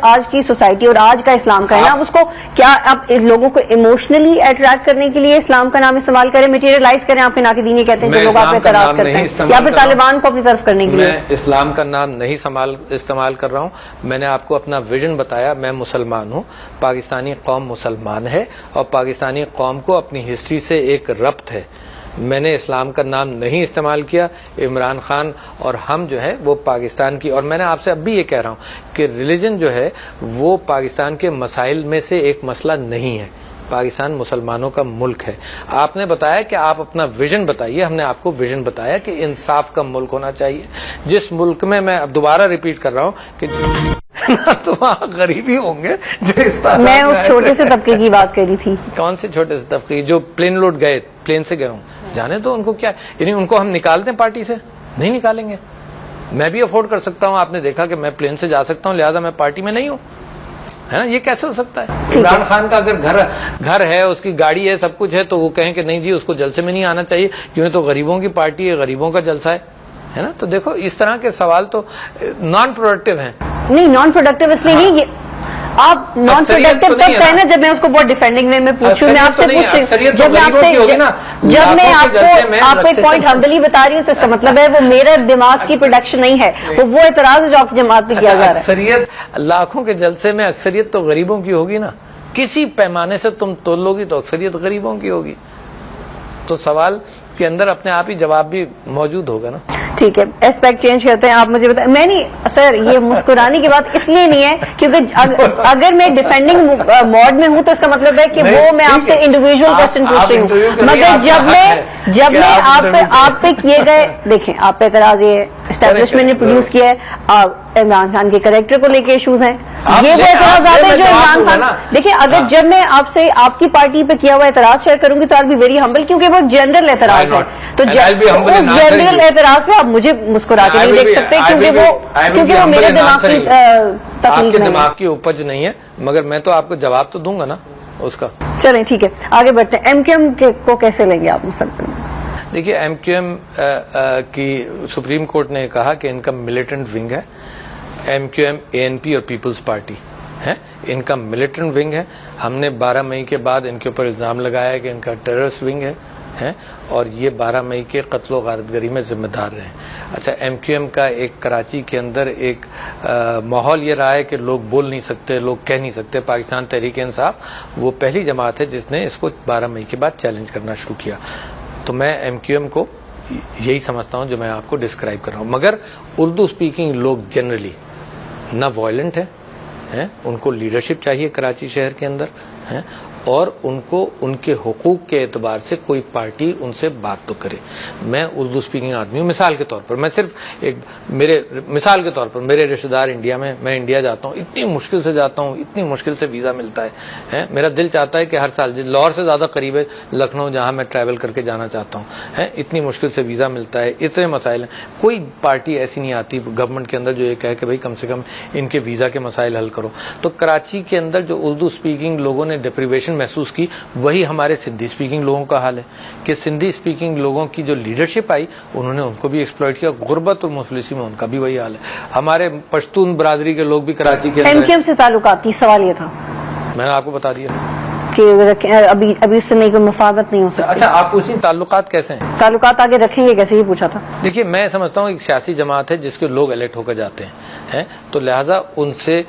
آج کی سوسائٹی اور آج کا اسلام کا ہے نا, اس کو کیا آپ لوگوں کو ایموشنلی اٹریکٹ کرنے کے لیے اسلام کا نام استعمال کریں, مٹیریلائز کریں آپ کے نا کے دینی کہتے ہیں جو لوگ آپ پہ اعتراض کرتے ہیں, یا پھر طالبان کو اپنی طرف کرنے کے لیے؟ میں اسلام کا نام نہیں استعمال کر رہا ہوں. میں نے آپ کو اپنا ویژن بتایا. میں مسلمان ہوں, پاکستانی قوم مسلمان ہے, اور پاکستانی قوم کو اپنی ہسٹری سے ایک ربط ہے. میں نے اسلام کا نام نہیں استعمال کیا. عمران خان اور ہم جو ہے وہ پاکستان کی, اور میں نے آپ سے اب بھی یہ کہہ رہا ہوں کہ ریلیجن جو ہے وہ پاکستان کے مسائل میں سے ایک مسئلہ نہیں ہے. پاکستان مسلمانوں کا ملک ہے. آپ نے بتایا کہ آپ اپنا ویژن بتائیے, ہم نے آپ کو ویژن بتایا کہ انصاف کا ملک ہونا چاہیے, جس ملک میں اب دوبارہ ریپیٹ کر رہا ہوں کہ تو وہاں غریبی ہوں گے جو اس طرح. میں اس چھوٹے سے طبقے کی بات کری تھی. کون سے چھوٹے سے طبقے؟ جو پلین لوٹ گئے, پلین سے گئے ہوں, جانے تو ان کو کیا, یعنی ان کو ہم نکال دیں پارٹی سے؟ نہیں نکالیں گے. میں بھی افورڈ کر سکتا ہوں, آپ نے دیکھا کہ میں پلین سے جا سکتا ہوں, لہذا میں پارٹی میں نہیں ہوں. ہے نا, یہ کیسے ہو سکتا ہے؟ عمران خان کا اگر گھر ہے, اس کی گاڑی ہے, سب کچھ ہے, تو وہ کہیں کہ نہیں جی اس کو جلسے میں نہیں آنا چاہیے کیونکہ تو غریبوں کی پارٹی ہے, غریبوں کا جلسہ ہے نا. تو دیکھو اس طرح کے سوال تو نان پروڈکٹیو ہیں. نہیں نان پروڈکٹیو اس لیے نہیں, آپ نان پروڈکٹیو تب کہیں نا جب میں اس کو بہت ڈیفینڈنگ وے میں پوچھوں, میں آپ سے جب میں آپ کو ایک پوائنٹ ہمبلی بتا رہی ہوں تو اس کا مطلب ہے وہ میرا دماغ کی پروڈکشن نہیں ہے, وہ اعتراض ہے جو آپ کی جماعت پہ کیا جا رہا ہے. اکثریت لاکھوں کے جلسے میں اکثریت تو غریبوں کی ہوگی نا, کسی پیمانے سے تم تول لو گی تو اکثریت غریبوں کی ہوگی, تو سوال کے اندر اپنے آپ ہی جواب بھی موجود ہوگا نا. ٹھیک ہے, اسپیکٹ چینج کرتے ہیں, آپ مجھے بتائیں. میں نہیں سر, یہ مسکرانے کی بات اس لیے نہیں ہے کیونکہ اگر میں ڈیفینڈنگ موڈ میں ہوں تو اس کا مطلب ہے کہ وہ میں آپ سے انڈیویجول کوسچن پوچھ رہی ہوں, مگر جب میں آپ پہ کیے گئے, دیکھیں آپ پہ اعتراض یہ اسٹیبلشمنٹ نے پروڈیوس کیا ہے, عمران خان کے کریکٹر کو لے کے ایشوز ہیں, یہ وہ اعتراضات ہیں جو عمران خان. دیکھیں اگر جب میں آپ سے آپ کی پارٹی پہ کیا ہوا اعتراض شیئر کروں گی تو آئی بی ویری ہمبل, کیونکہ وہ جنرل اعتراض ہے, تو جنرل اعتراض پہ آپ مجھے مسکرا کے نہیں دیکھ سکتے کیونکہ وہ میرے دماغ کی آپ کے دماغ کی اپج نہیں ہے, مگر میں تو آپ کو جواب تو دوں گا نا اس کا. چلیں ٹھیک ہے, آگے بڑھتے ہیں. ایم کیو ایم کو کیسے لیں گے آپ مستقبل میں؟ دیکھیے ایم کیو ایم کی سپریم کورٹ نے کہا کہ ان کا ملیٹنٹ ونگ ہے. ایم کیو ایم اے این پی اور پیپلز پارٹی ہے, ان کا ملیٹنٹ ونگ ہے. ہم نے 12 مئی کے بعد ان کے اوپر الزام لگایا کہ ان کا ٹیررسٹ ونگ ہے اور یہ 12 مئی کے قتل و غارت گری میں ذمہ دار رہے. اچھا, ایم کیو ایم کا ایک کراچی کے اندر ایک ماحول یہ رہا ہے کہ لوگ بول نہیں سکتے, لوگ کہہ نہیں سکتے. پاکستان تحریک انصاف وہ پہلی جماعت ہے جس نے اس کو 12 مئی کے بعد چیلنج کرنا شروع کیا. تو میں ایم کیو ایم کو یہی سمجھتا ہوں جو میں آپ کو ڈسکرائب کر رہا ہوں. مگر اردو اسپیکنگ لوگ جنرلی نہ وائلنٹ ہیں, ان کو لیڈرشپ چاہیے کراچی شہر کے اندر, اور ان کو ان کے حقوق کے اعتبار سے کوئی پارٹی ان سے بات تو کرے. میں اردو اسپیکنگ آدمی ہوں. مثال کے طور پر میں صرف مثال کے طور پر میرے رشتہ دار انڈیا میں انڈیا جاتا ہوں, اتنی مشکل سے جاتا ہوں, اتنی مشکل سے ویزا ملتا ہے. میرا دل چاہتا ہے کہ ہر سال, لاہور سے زیادہ قریب ہے لکھنؤ جہاں میں ٹریول کر کے جانا چاہتا ہوں, اتنی مشکل سے ویزا ملتا ہے, اتنے مسائل ہیں. کوئی پارٹی ایسی نہیں آتی گورنمنٹ کے اندر جو یہ کہے کہ بھائی کم سے کم ان کے ویزا کے مسائل حل کرو. تو کراچی کے اندر جو اردو اسپیکنگ لوگوں نے ڈپریویشن محسوس کی, وہی ہمارے سندھی اسپیکنگ لوگوں کا حال ہے کہ سندھی اسپیکنگ لوگوں کی جو لیڈرشپ آئی انہوں نے ان کو بھی ایکسپلائٹ کیا. غربت اور مفلسی میں ان کا بھی وہی حال ہے. ہمارے پشتون برادری کے لوگ بھی کراچی کے ایم کیو ایم سے تعلقات کی سوال یہ تھا, میں نے آپ کو بتا دیا کہ ابھی اس سے نہیں کوئی مفاہمت نہیں ہو سکتی. اچھا, آپ پوچھیں تعلقات کیسے ہیں, تعلقات آگے رکھیں گے کیسے, یہ پوچھا تھا. دیکھیے میں سمجھتا ہوں ایک سیاسی جماعت ہے جس کے لوگ الیکٹ ہو کر جاتے ہیں, تو لہٰذا ان سے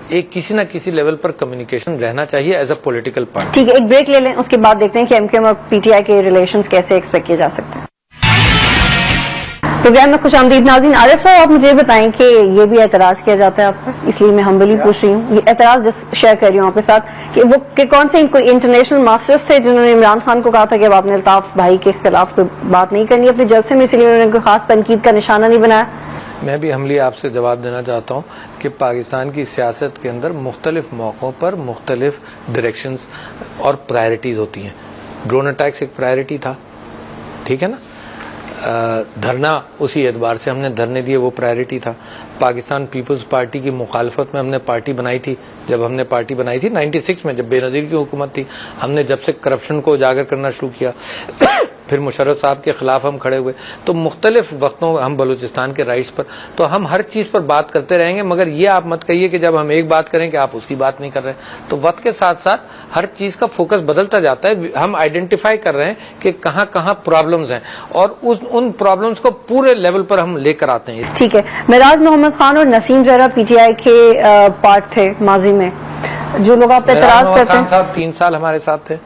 ایک کسی نہ کسی لیول پر کمیونیکیشن رہنا چاہیے ایز اے پولیٹیکل پارٹی. ٹھیک ہے, ایک بریک لے لیں, اس کے بعد دیکھتے ہیں کہ ایم کیو ایم اور پی ٹی آئی کے ریلیشنز کیسے ایکسپیکٹ کیے جا سکتے ہیں. پروگرام میں خوش آمدید ناظرین. عارف صاحب آپ مجھے بتائیں کہ یہ بھی اعتراض کیا جاتا ہے آپ پر, اس لیے میں ہمبلی پوچھ رہی ہوں, یہ اعتراض شیئر کر رہی ہوں آپ کے ساتھ کہ کون سے کوئی انٹرنیشنل ماسٹرز تھے جنہوں نے عمران خان کو کہا تھا کہ اب آپ نے الطاف بھائی کے خلاف کوئی بات نہیں کرنی اپنے جلسے میں, اس لیے انہوں نے کوئی خاص تنقید کا نشانہ نہیں بنایا. میں بھی حملی آپ سے جواب دینا چاہتا ہوں کہ پاکستان کی سیاست کے اندر مختلف موقعوں پر مختلف ڈائریکشنز اور پرائرٹیز ہوتی ہیں. ڈرون اٹیکس ایک پرائرٹی تھا, ٹھیک ہے نا, دھرنا اسی اعتبار سے ہم نے دھرنے دیے, وہ پرائرٹی تھا. پاکستان پیپلز پارٹی کی مخالفت میں ہم نے پارٹی بنائی تھی, جب ہم نے پارٹی بنائی تھی 96 میں جب بے نظیر کی حکومت تھی, ہم نے جب سے کرپشن کو اجاگر کرنا شروع کیا, پھر مشرف صاحب کے خلاف ہم کھڑے ہوئے. تو مختلف وقتوں ہم بلوچستان کے رائٹس پر, تو ہم ہر چیز پر بات کرتے رہیں گے, مگر یہ آپ مت کہیے کہ جب ہم ایک بات کریں کہ آپ اس کی بات نہیں کر رہے. تو وقت کے ساتھ ساتھ ہر چیز کا فوکس بدلتا جاتا ہے. ہم آئیڈینٹیفائی کر رہے ہیں کہ کہاں کہاں پرابلمز ہیں اور ان پرابلمز کو پورے لیول پر ہم لے کر آتے ہیں. ٹھیک ہے, معراج محمد خان اور نسیم زہرا پی ٹی آئی کے پارٹ تھے ماضی میں, جو لوگ آپ اعتراض کرتے ہیں. صاحب 3 سال ہمارے ساتھ تھے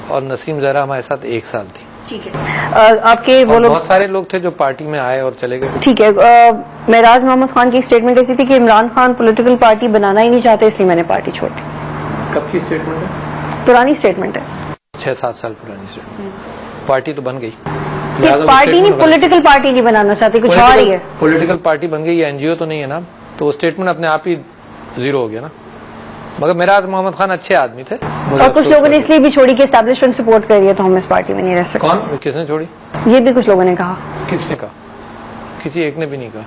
اور نسیم زہرا ہمارے ساتھ 1 سال تھی. ٹھیک ہے, آپ کے وہ لوگ بہت سارے لوگ تھے جو پارٹی میں آئے اور چلے گئے. ٹھیک ہے, معراج محمد خان کی ایک اسٹیٹمنٹ ایسی تھی کہ عمران خان پولیٹیکل پارٹی بنانا ہی نہیں چاہتے, اس لیے میں نے پارٹی چھوڑ دی. کب کی اسٹیٹمنٹ ہے؟ پرانی اسٹیٹمنٹ ہے, 6-7 سال پرانی اسٹیٹمنٹ. پارٹی تو بن گئی, پارٹی نہیں, پولیٹیکل پارٹی نہیں بنانا چاہتے, کچھ اور ہی ہے. پولیٹیکل پارٹی بن گئی, یہ NGO تو نہیں ہے نا, تو وہ اسٹیٹمنٹ اپنے آپ ہی زیرو ہو گیا نا. مگر معراج محمد خان اچھے آدمی تھے, اور کچھ لوگوں نے اس لیے بھی چھوڑی کہ اسٹیبلشمنٹ سپورٹ کر رہی ہے تو ہم اس پارٹی میں نہیں رہ سکتے. کون, کس نے چھوڑی؟ یہ بھی کچھ لوگوں نے کہا. کس نے کہا؟ کسی ایک نے بھی نہیں کہا.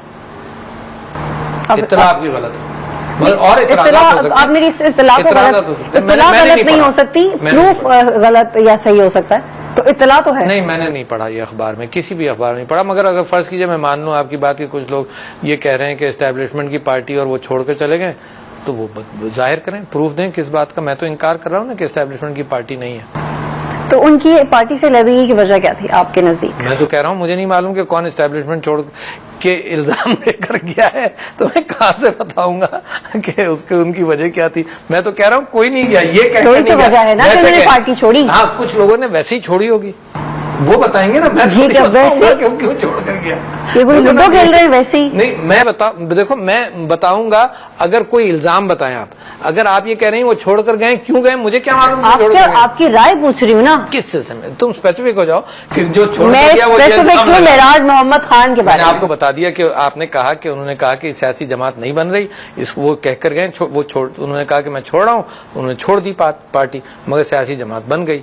اطلاع آپ کی غلط ہے. مگر اور اطلاعات ہو سکتے ہیں. آپ میری اطلاع کو غلط نہیں ہو سکتی, پروف غلط یا صحیح ہو سکتا ہے, تو اطلاع تو ہے. نہیں, میں نے نہیں پڑھا یہ اخبار میں, کسی بھی اخبار میں نہیں پڑھا. مگر اگر فرض کیجئے میں مان لوں آپ کی بات کہ کچھ لوگ یہ کہہ رہے ہیں کہ اسٹیبلشمنٹ کی پارٹی اور وہ چھوڑ کر چلے گئے, تو وہ ظاہر کریں, پروف دیں کس بات کا. میں تو انکار کر رہا ہوں نا کہ اسٹیبلشمنٹ کی پارٹی نہیں ہے. تو ان کی پارٹی سے لیبنگی کی وجہ کیا تھی آپ کے نزدیک؟ میں تو کہہ رہا ہوں مجھے نہیں معلوم کہ کون اسٹیبلشمنٹ چھوڑ کے الزام دے کر گیا ہے, تو میں کہاں سے بتاؤں گا کہ ان کی وجہ کیا تھی. میں تو کہہ رہا ہوں کوئی نہیں گیا, یہ کہہ کوئی تو وجہ ہے نا کہ انہوں نے پارٹی چھوڑی. ہاں, کچھ لوگوں نے ویسے ہی چھوڑی ہوگی, وہ بتائیں گے نا. میں کیوں چھوڑ کر گیا, یہ کوئی لوڈو کھیل رہے ہیں ویسے ہی نہیں. میں دیکھو میں بتاؤں گا اگر کوئی الزام بتائیں آپ. اگر آپ یہ کہہ رہے ہیں وہ چھوڑ کر گئے, کیوں گئے مجھے کیا معلوم. آپ کی رائے پوچھ رہی ہوں نا. کس سلسلے میں تم اسپیسیفک ہو جاؤ کہ جو چھوڑ میں کر گیا وہ معراج محمد خان کے بارے میں آپ کو بتا دیا کہ آپ نے کہا کہ انہوں نے کہا کہ سیاسی جماعت نہیں بن رہی, وہ کہہ کر گئے, انہوں نے کہا کہ میں چھوڑ رہا ہوں, انہوں نے چھوڑ دی پارٹی, مگر سیاسی جماعت بن گئی.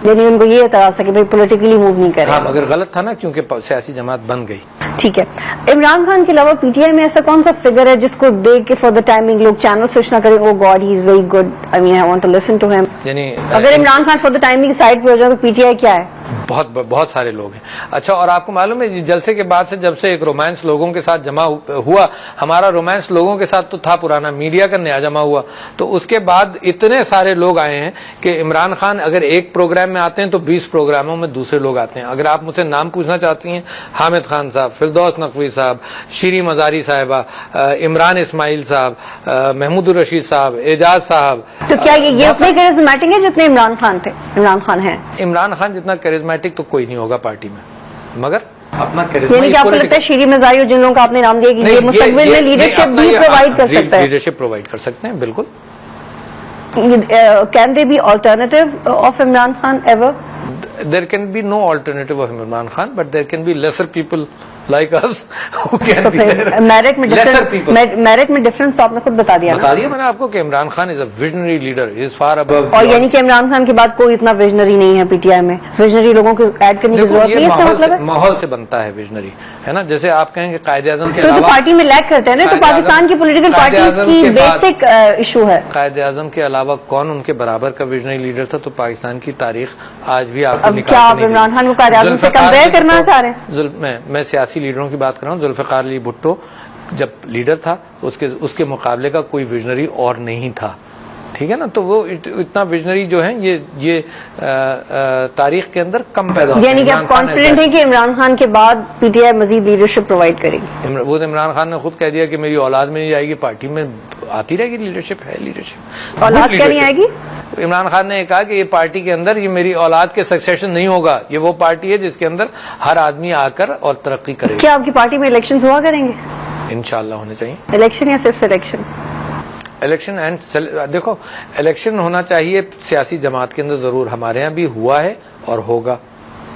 یعنی ان کو یہ اعتراض تھا کہ بھائی پولیٹیکلی موو نہیں کرے. ہاں, مگر غلط تھا نا, کیونکہ سیاسی جماعت بن گئی. ٹھیک ہے. عمران خان کے علاوہ پی ٹی آئی میں ایسا کون سا فگر ہے جس کو دیکھ کے فار دا ٹائمنگ لوگ چینل سوچ نہ کریں oh God he is very good, I mean I want to listen to him. یعنی اگر Imran Khan for the timing side پہ ہو جائے تو پی ٹی آئی کیا ہے؟ بہت سارے لوگ ہیں. اچھا, اور آپ کو معلوم ہے جلسے کے بعد سے جب سے ایک رومانس لوگوں کے ساتھ جمع ہوا, ہمارا رومانس لوگوں کے ساتھ تو تھا پرانا, میڈیا کا نیا جمع ہوا, تو اس کے بعد اتنے سارے لوگ آئے ہیں کہ عمران خان اگر ایک پروگرام میں آتے ہیں تو 20 پروگراموں میں دوسرے لوگ آتے ہیں. اگر آپ مجھ سے نام پوچھنا چاہتی ہیں, حامد خان صاحب, فردوس نقوی صاحب, شیریں مزاری صاحبہ, عمران اسماعیل صاحب, محمود الرشید صاحب, اعجاز صاحب. تو کیا یہ اتنے کرزمیٹک ہے جتنے عمران خان تھے؟ عمران خان ہے, عمران خان جتنا کرزمیٹک تو کوئی نہیں ہوگا پارٹی میں, مگر اپنا یعنی کہ آپ کو لگتا ہے شیریں مزاری اور جن لوگوں کا آپ نے نام دیا کہ یہ مستقبل میں لیڈرشپ بھی پرووائڈ کر سکتا ہے؟ لیڈرشپ پرووائڈ کر سکتے ہیں, بالکل. Can they be alternative of Imran Khan ever? There can be no alternative of Imran Khan, but there can be lesser people like us who can be there. Lesser people. Merit میں difference تو آپ نے خود بتا دیا میں نے آپ کو کہ عمران خان از اے ویژنری لیڈر, از فار ابو. اور یعنی کہ عمران خان کے بعد کوئی اتنا ویژنری نہیں ہے پی ٹی آئی میں, ویژنری لوگوں کو ایڈ کرنے کی ضرورت نہیں ہے. اس کا مطلب ہے ماحول سے بنتا ہے ویژنری, ہے نا. جیسے آپ کہیں کہ قائد اعظم کے علاوہ پارٹی میں لیک کرتے ہیں نا, تو پاکستان کی پولیٹیکل پارٹیز کی بیسک ایشو ہے. قائد اعظم کے علاوہ کون ان کے برابر کا ویژنری لیڈر تھا؟ تو پاکستان کی تاریخ آج بھی آپ کو نکال. کیا آپ عمران خان کو قائد اعظم سے کمپیئر کرنا چاہ رہے ہیں؟ میں سیاسی لیڈروں کی بات کر رہا ہوں. ذوالفقار علی بھٹو جب لیڈر تھا اس کے مقابلے کا کوئی ویژنری اور نہیں تھا, ٹھیک ہے نا. تو وہ اتنا ویژنری جو ہے یہ تاریخ کے اندر کم پیدا ہوتا ہے. یعنی کہ آپ کانفیڈنٹ ہیں کہ عمران خان کے بعد پی ٹی آئی مزید لیڈرشپ پرووائڈ کرے گی؟ وہ عمران خان نے خود کہہ دیا کہ میری اولاد میں نہیں آئے گی, پارٹی میں آتی رہے گی لیڈرشپ. ہے لیڈرشپ, اولاد کیا نہیں آئے گی؟ عمران خان نے کہا کہ یہ پارٹی کے اندر یہ میری اولاد کے سکسیشن نہیں ہوگا, یہ وہ پارٹی ہے جس کے اندر ہر آدمی آ کر اور ترقی کرے. کیا آپ کی پارٹی میں الیکشن ہوا کریں گے؟ انشاءاللہ ہونے چاہیے. الیکشن یا صرف سلیکشن؟ الیکشن اینڈ دیکھو, الیکشن ہونا چاہیے سیاسی جماعت کے اندر, ضرور ہمارے ہاں بھی ہوا ہے اور ہوگا.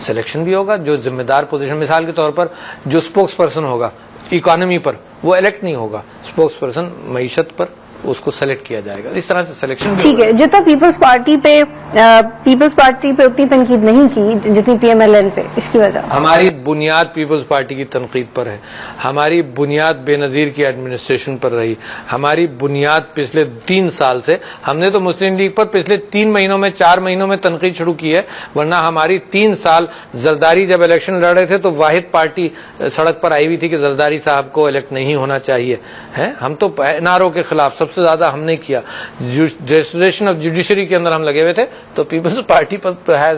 سلیکشن بھی ہوگا, جو ذمہ دار پوزیشن, مثال کے طور پر جو اسپوکس پرسن ہوگا اکانومی پر, وہ الیکٹ نہیں ہوگا. اسپوکس پرسن معیشت پر اس کو سلیکٹ کیا جائے گا. اس طرح سے سلیکشن. ٹھیک ہے. جتنا پیپلز پارٹی پہ اتنی تنقید نہیں کی جتنی پی ایم ایل این پہ, اس کی وجہ ہماری بنیاد پیپلز پارٹی کی تنقید پر ہے, ہماری بنیاد بے نظیر کی ایڈمنسٹریشن پر رہی, ہماری بنیاد پچھلے 3 سال سے. ہم نے تو مسلم لیگ پر پچھلے 3 مہینوں میں 4 مہینوں میں تنقید شروع کی ہے, ورنہ ہماری 3 سال زرداری جب الیکشن لڑ رہے تھے تو واحد پارٹی سڑک پر آئی ہوئی تھی کہ زرداری صاحب کو الیکٹ نہیں ہونا چاہیے. ہم تو این آر او کے خلاف سب سے زیادہ ہم نے کیا. ریسٹوریشن آف جوڈیشری کے اندر ہم لگے ہوئے تھے, تو پیپلز پارٹی پر تو ہے,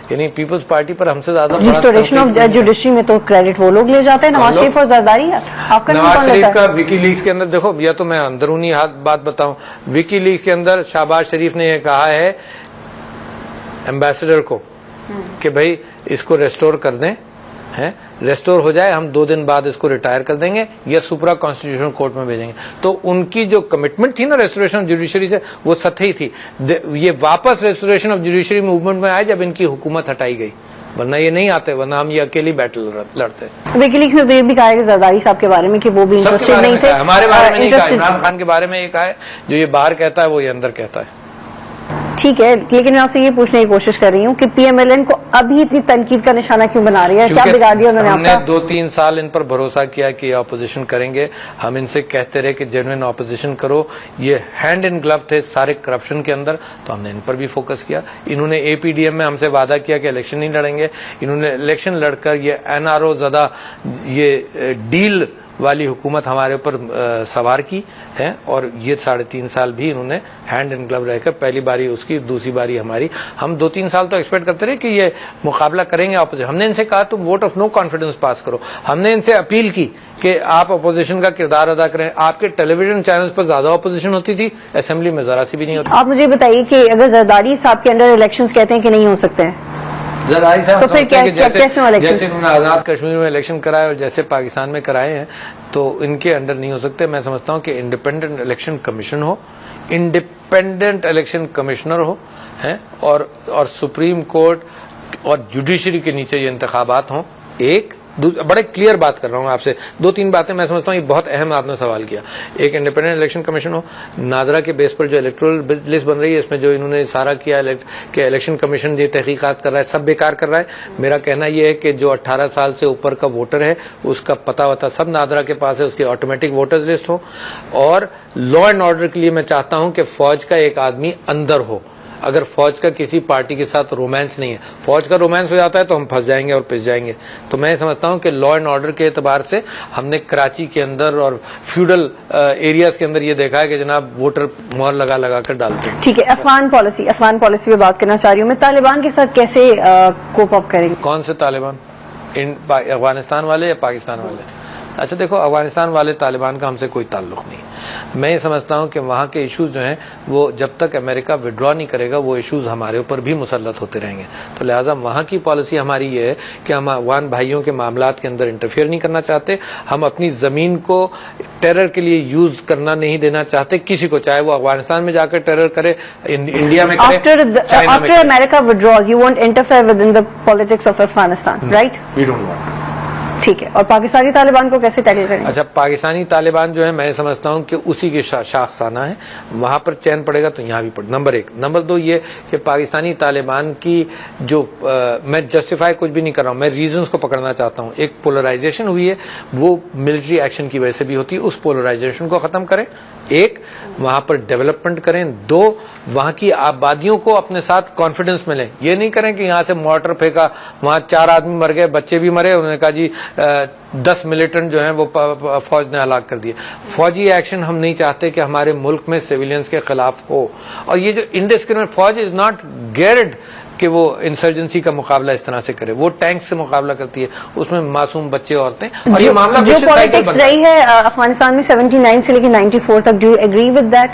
یعنی پیپلز پارٹی پر ہم سے زیادہ. ریسٹوریشن آف جوڈیشری میں تو کریڈٹ وہ لوگ لے جاتے ہیں, نواز شریف اور زرداری. نواز شریف کا وکی لیگز کے اندر دیکھو, یا تو میں اندرونی بات بتاؤں, وکی لیگز کے اندر شہباز شریف نے یہ کہا ہے ایمبیسڈر کو کہ بھائی اس کو ریسٹور کر دیں, ریسٹور ہو جائے, ہم 2 دن بعد اس کو ریٹائر کر دیں گے یا سپرا کانسٹیٹیوشنل کورٹ میں بھیجیں گے. تو ان کی جو کمٹمنٹ تھی نا ریسٹوریشن آف جوڈیشری سے, وہ سطحی تھی. یہ واپس ریسٹوریشن آف جوڈیشری موومنٹ میں آئے جب ان کی حکومت ہٹائی گئی, ورنہ یہ نہیں آتے, ورنہ ہم یہ اکیلی بیٹل لڑتے. وکی لیگز نے تو یہ بھی کہا ہے کہ زرداری صاحب کے بارے میں کہ وہ بھی انٹرسٹڈ نہیں تھے. ہمارے بارے میں نہیں کہا, عمران خان کے بارے میں یہ کہا ہے, جو یہ باہر کہتا ہے وہ یہ اندر کہتا ہے. ٹھیک ہے, لیکن میں آپ سے یہ پوچھنے کی کوشش کر رہی ہوں کہ پی ایم ایل این کو ابھی اتنی تنقید کا نشانہ کیوں بنا رہی ہے, کیا بگاڑ دیا انہوں نے آپ کا؟ ہم نے 2-3 سال ان پر بھروسہ کیا کہ یہ اپوزیشن کریں گے, ہم ان سے کہتے رہے کہ جینوئن اپوزیشن کرو, یہ ہینڈ ان گلو تھے سارے کرپشن کے اندر, تو ہم نے ان پر بھی فوکس کیا. انہوں نے اے پی ڈی ایم میں ہم سے وعدہ کیا کہ الیکشن نہیں لڑیں گے, انہوں نے الیکشن لڑ کر یہ این آر او زدہ یہ ڈیل والی حکومت ہمارے اوپر سوار کی ہے, اور یہ 3.5 سال بھی انہوں نے ہینڈ ان گلو رہ کر, پہلی باری اس کی, دوسری باری ہماری, ہم 2-3 سال تو ایکسپیکٹ کرتے رہے کہ یہ مقابلہ کریں گے اپوزیشن. ہم نے ان سے کہا تم ووٹ آف نو کانفیڈنس پاس کرو, ہم نے ان سے اپیل کی کہ آپ اپوزیشن کا کردار ادا کریں. آپ کے ٹیلی ویژن چینلز پر زیادہ اپوزیشن ہوتی تھی, اسمبلی میں ذرا سی بھی نہیں ہوتی. آپ مجھے بتائیے کہ اگر زرداری صاحب کے انڈر الیکشنز کہتے ہیں کہ نہیں ہو سکتے ہیں, زرداری صاحب تو پھر جیسے انہوں نے آزاد کشمیر میں الیکشن کرائے اور جیسے پاکستان میں کرائے ہیں تو ان کے انڈر نہیں ہو سکتے. میں سمجھتا ہوں کہ انڈیپینڈنٹ الیکشن کمیشن ہو, انڈیپینڈنٹ الیکشن کمشنر ہو, اور سپریم کورٹ اور جوڈیشری کے نیچے یہ انتخابات ہوں. ایک بڑے کلیئر بات کر رہا ہوں آپ سے, 2-3 باتیں میں سمجھتا ہوں یہ بہت اہم آپ نے سوال کیا. ایک انڈیپینڈنٹ الیکشن کمیشن ہو, نادرا کے بیس پر جو الیکٹورل لسٹ بن رہی ہے اس میں جو انہوں نے سارا کیا کہ الیکشن کمیشن یہ تحقیقات کر رہا ہے, سب بیکار کر رہا ہے. میرا کہنا یہ ہے کہ جو 18 سال سے اوپر کا ووٹر ہے اس کا پتہ وتا سب نادرا کے پاس ہے, اس کی آٹومیٹک ووٹرز لسٹ ہو. اور لا اینڈ آرڈر کے لیے میں چاہتا ہوں کہ فوج کا ایک آدمی اندر ہو. اگر فوج کا کسی پارٹی کے ساتھ رومانس نہیں ہے, فوج کا رومانس ہو جاتا ہے تو ہم پھنس جائیں گے اور پس جائیں گے. تو میں سمجھتا ہوں کہ لا اینڈ آرڈر کے اعتبار سے ہم نے کراچی کے اندر اور فیوڈل ایریاز کے اندر یہ دیکھا ہے کہ جناب ووٹر مہر لگا کر ڈالتے ہیں. ٹھیک ہے, افغان پالیسی پہ بات کرنا چاہ رہی ہوں میں. طالبان کے ساتھ کیسے کوپ اپ کریں گے؟ کون سے طالبان؟ افغانستان والے یا پاکستان والے؟ اچھا دیکھو, افغانستان والے طالبان کا ہم سے کوئی تعلق نہیں. میں یہ سمجھتا ہوں کہ وہاں کے ایشوز جو ہیں وہ جب تک امریکہ وڈرا نہیں کرے گا وہ ایشوز ہمارے اوپر بھی مسلط ہوتے رہیں گے. تو لہٰذا وہاں کی پالیسی ہماری یہ ہے کہ ہم افغان بھائیوں کے معاملات کے اندر انٹرفیئر نہیں کرنا چاہتے. ہم اپنی زمین کو ٹیرر کے لیے یوز کرنا نہیں دینا چاہتے کسی کو, چاہے وہ افغانستان میں جا کر ٹیرر کرے, انڈیا میں کرے, چائنا میں کرے. After America withdraws, you won't interfere within the politics of Afghanistan, right? We don't want. ٹھیک ہے, اور پاکستانی طالبان کو کیسے ٹیکل کریں؟ اچھا, پاکستانی طالبان جو ہے میں سمجھتا ہوں کہ اسی کے شاخسانہ ہے, وہاں پر چین پڑے گا تو یہاں بھی پڑے. نمبر 1. نمبر 2 یہ کہ پاکستانی طالبان کی جو میں جسٹیفائی کچھ بھی نہیں کر رہا ہوں, میں ریزنز کو پکڑنا چاہتا ہوں. ایک پولرائزیشن ہوئی ہے, وہ ملٹری ایکشن کی وجہ سے بھی ہوتی ہے, اس پولرائزیشن کو ختم کریں. ایک, وہاں پر ڈیولپمنٹ کریں. 2, وہاں کی آبادیوں کو اپنے ساتھ کانفیڈنس میں لیں. یہ نہیں کریں کہ یہاں سے مارٹر پھینکا, وہاں 4 آدمی مر گئے, بچے بھی مرے, انہوں نے کہا جی 10 ملیٹنٹ جو ہیں وہ فوج نے ہلاک کر دیے. فوجی ایکشن ہم نہیں چاہتے کہ ہمارے ملک میں سویلینز کے خلاف ہو. اور یہ جو انڈسکریمنیٹ فوج از ناٹ گیئرڈ کہ وہ انسرجنسی کا مقابلہ اس طرح سے کرے, وہ ٹینک سے مقابلہ کرتی ہے, اس میں معصوم بچے, عورتیں. اور یہ معاملہ جو پالیٹکس رہی ہے افغانستان میں 79 سے لے کے 94 تک, do you agree with that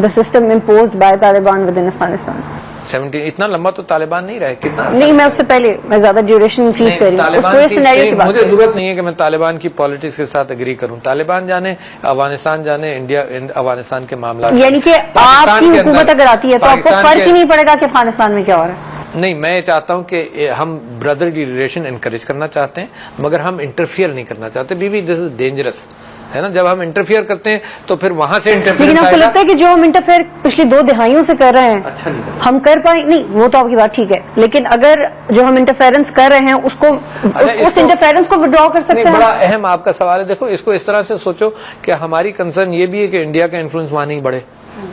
the system imposed by Taliban within Afghanistan? 17 اتنا لمبا تو طالبان نہیں رہے, کتنا نہیں, میں اس سے پہلے میں زیادہ ڈیوریشن انکریز کر رہی ہوں. مجھے ضرورت نہیں ہے کہ میں طالبان کی پالیٹکس کے ساتھ اگری کروں. طالبان جانے, افغانستان جانے, انڈیا افغانستان کے معاملات, یعنی کہ آپ کی حکومت اگر آتی ہے تو آپ کو فرق ہی نہیں پڑے گا کہ افغانستان میں کیا ہو رہا ہے. نہیں, میں چاہتا ہوں کہ ہم بردرلی ریلیشن انکریج کرنا چاہتے ہیں مگر ہم انٹرفیئر نہیں کرنا چاہتے. دس از ڈینجرس ہے نا, جب ہم انٹرفیئر کرتے ہیں تو پھر وہاں سے انٹرفیئر. لیکن آپ کو لگتا ہے کہ جو ہم انٹرفیئر پچھلی 2 دہائیوں سے کر رہے ہیں اچھا نہیں ہم کر پائیں؟ نہیں, وہ تو آپ کی بات ٹھیک ہے, لیکن اگر جو ہم انٹرفیئرنس کر رہے ہیں اس کو اس انٹرفیئرنس کو وڈرا کر سکتے ہیں؟ بڑا اہم آپ کا سوال ہے. دیکھو, اس کو اس طرح سے سوچو کہ ہماری کنسرن یہ بھی ہے کہ انڈیا کا انفلوئنس وہاں نہیں بڑھے,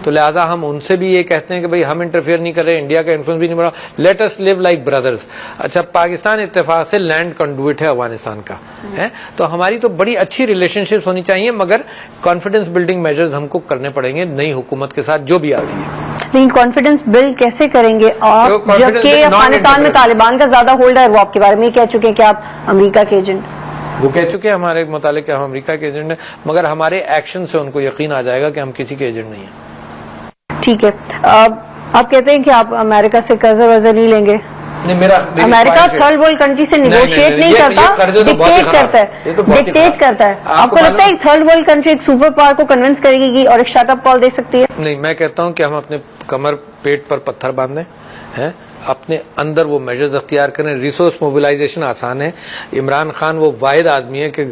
تو لہٰذا ہم ان سے بھی یہ کہتے ہیں کہ بھئی ہم انٹرفیئر نہیں کر رہے, انڈیا کا انفلوئنس بھی نہیں بڑھا, let us live like brothers. اچھا, پاکستان اتفاق سے لینڈ کنڈویٹ ہے افغانستان کا ہے, تو ہماری تو بڑی اچھی ریلیشن شپس ہونی چاہیے, مگر کانفیڈنس بلڈنگ میجرز ہم کو کرنے پڑیں گے نئی حکومت کے ساتھ جو بھی آتی ہے. لیکن کانفیڈنس بلڈ کیسے کریں گے آپ جبکہ افغانستان میں طالبان کا زیادہ ہولڈ ہے؟ وہ آپ کے بارے میں کہہ چکے ہیں کہ آپ امریکہ کے ایجنٹ, وہ کہہ چکے ہیں ہمارے متعلق کہ ہم امریکہ کے ایجنٹ ہیں, مگر ہمارے ایکشن سے ان کو یقین آ جائے گا کہ ہم کسی کے ایجنٹ نہیں ہیں. ٹھیک ہے, آپ کہتے ہیں کہ آپ امریکہ سے قرضہ ورضہ نہیں لیں گے. امریکہ تھرڈ ورلڈ کنٹری سے نیگوشیٹ نہیں کرتا, ڈکٹیٹ کرتا ہے, ڈکٹیٹ کرتا ہے. آپ کو لگتا ہے ایک تھرڈ ورلڈ کنٹری ایک سپر پاور کو کنونس کرے گی اور ایک شٹ اپ کال دے سکتی ہے؟ نہیں, میں کہتا ہوں کہ ہم اپنے کمر پیٹ پر پتھر باندھیں ہیں, اپنے اندر وہ میجرز اختیار کریں. ریسورس موبلائزیشن آسان ہے. عمران خان وہ واحد آدمی ہے کہ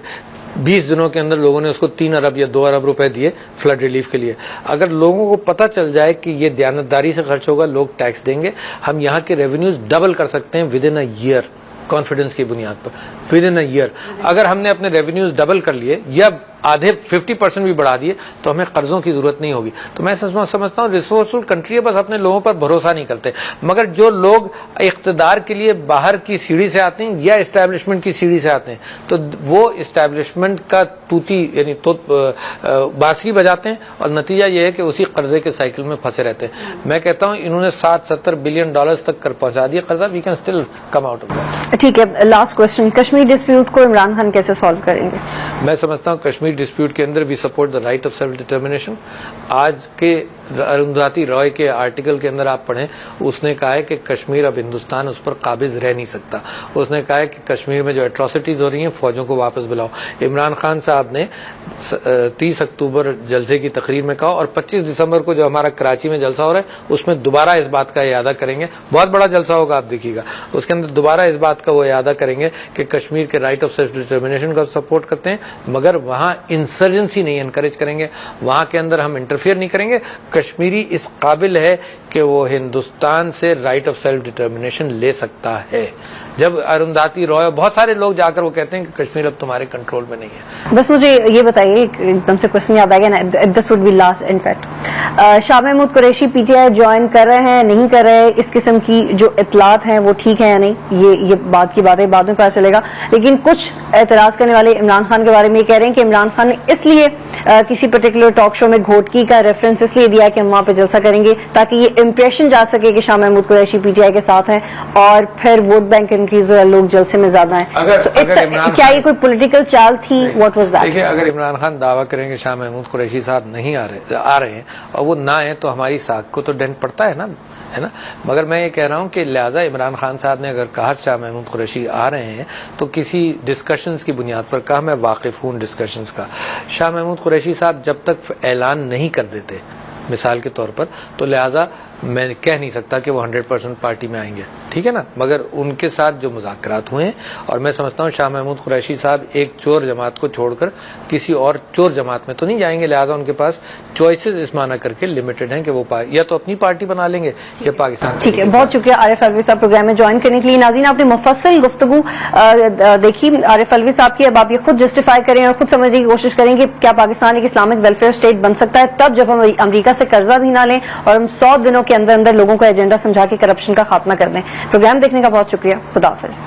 20 دنوں کے اندر لوگوں نے اس کو 3 ارب یا 2 ارب روپے دیے فلڈ ریلیف کے لیے. اگر لوگوں کو پتہ چل جائے کہ یہ دیانتداری سے خرچ ہوگا, لوگ ٹیکس دیں گے, ہم یہاں کے ریونیوز ڈبل کر سکتے ہیں within a year, confidence کی بنیاد پر ود ان اے ایئر. اگر ہم نے اپنے ریونیوز ڈبل کر لیے یا آدھے 50% بھی بڑھا دیے تو ہمیں قرضوں کی ضرورت نہیں ہوگی. تو میں سمجھتا ہوں ریسورسفل کنٹری ہے, بس اپنے لوگوں پر بھروسہ نہیں کرتے. مگر جو لوگ اقتدار کے لیے باہر کی سیڑھی سے آتے ہیں یا اسٹیبلشمنٹ کی سیڑھی سے آتے ہیں تو وہ اسٹیبلشمنٹ کا توتی یعنی بانسری بجاتے ہیں اور نتیجہ یہ ہے کہ اسی قرضے کے سائیکل میں پھنسے رہتے ہیں. میں کہتا ہوں انہوں نے $70 بلین تک کر پہنچا دیا قرضہ. We can still come out of that. ٹھیک ہے, لاسٹ کوشچن, کشمیر ڈسپیوٹ کو عمران خان کیسے سالو کریں گے؟ میں سمجھتا ہوں کشمیر ڈسپیوٹ کے اندر we support the right of self determination. آج کے اروندھتی رائے کے آرٹیکل کے اندر آپ پڑھیں, اس نے کہا ہے کہ کشمیر اب ہندوستان اس پر قابض رہ نہیں سکتا. اس نے کہا ہے کہ کشمیر میں جو اٹراسٹیز ہو رہی ہیں فوجوں کو واپس بلاؤ. عمران خان صاحب نے 30 اکتوبر جلسے کی تقریر میں کہا اور 25 دسمبر کو جو ہمارا کراچی میں جلسہ ہو رہا ہے اس میں دوبارہ اس بات کا اعادہ کریں گے. بہت بڑا جلسہ ہوگا, آپ دیکھیے گا. اس کے اندر دوبارہ اس بات کا وہ اعادہ کریں گے کہ کشمیر کے رائٹ آف سیلف ڈٹرمنیشن کا سپورٹ کرتے ہیں, مگر وہاں انسرجنسی نہیں انکریج کریں گے, وہاں کے اندر ہم انٹرفیئر نہیں کریں گے. کشمیری اس قابل ہے کہ وہ ہندوستان سے رائٹ آف سیلف ڈٹرمنیشن لے سکتا ہے. جب اروندھتی رائے بہت سارے لوگ جا کر وہ کہتے ہیں کہ کشمیر اب تمہارے کنٹرول میں نہیں ہے. بس مجھے یہ بتائیے, ایک دم سے کوشچن یاد آ گیا نا, this would be last in fact. Shah Mahmood Qureshi P T I join کر رہے ہیں نہیں کر رہے, اس قسم کی جو اطلاعات ہیں وہ ٹھیک ہے یا نہیں, یہ بات کی بات ہے, بعد میں پتہ چلے گا. لیکن کچھ اعتراض کرنے والے عمران خان کے بارے میں یہ کہہ رہے ہیں کہ عمران خان نے اس لیے کسی پرٹیکولر ٹاک شو میں گھوٹکی کا ریفرنس اس لیے دیا کہ ہم وہاں پہ جلسہ کریں گے تاکہ یہ امپریشن جا سکے کہ Shah Mahmood Qureshi P T I کے ساتھ ہیں اور پھر ووٹ بینک انکریز ہو, لوگ جلسے میں زیادہ ہیں. کیا یہ کوئی پولیٹیکل چال تھی؟ What was that? دیکھیے, اگر عمران خان دعویٰ کریں کہ شاہ محمود قریشی صاحب نہیں آ رہے ہیں اور وہ نہ آئے تو ہماری ساکھ کو تو ڈنٹ پڑتا ہے نا, مگر میں یہ کہہ رہا ہوں کہ لہذا عمران خان صاحب نے اگر کہا شاہ محمود قریشی آ رہے ہیں تو کسی ڈسکشنز کی بنیاد پر کہا, میں واقف ہوں ڈسکشنز کا. شاہ محمود قریشی صاحب جب تک اعلان نہیں کر دیتے مثال کے طور پر تو لہذا میں کہہ نہیں سکتا کہ وہ 100% پارٹی میں آئیں گے, ٹھیک ہے نا. مگر ان کے ساتھ جو مذاکرات ہوئے ہیں, اور میں سمجھتا ہوں شاہ محمود قریشی صاحب ایک چور جماعت کو چھوڑ کر کسی اور چور جماعت میں تو نہیں جائیں گے, لہٰذا ان کے پاس چوائسز اس معنی کر کے لمیٹڈ ہیں کہ وہ یا تو اپنی پارٹی بنا لیں گے یا پاکستان. ٹھیک ہے, بہت شکریہ عارف الوی صاحب پروگرام میں جوائن کرنے کے لیے. ناظرین, آپ نے مفصل گفتگو دیکھی عارف الوی صاحب کی. اب آپ یہ خود جسٹیفائی کریں اور خود سمجھنے کی کوشش کریں کہ کیا پاکستان ایک اسلامک ویلفیئر اسٹیٹ بن سکتا ہے تب جب ہم امریکہ سے قرضہ بھی نہ لیں اور ہم 100 دنوں کے اندر لوگوں کو ایجنڈا سمجھا کے کرپشن کا خاتمہ کر دیں. پروگرام دیکھنے کا بہت شکریہ. خدا حافظ.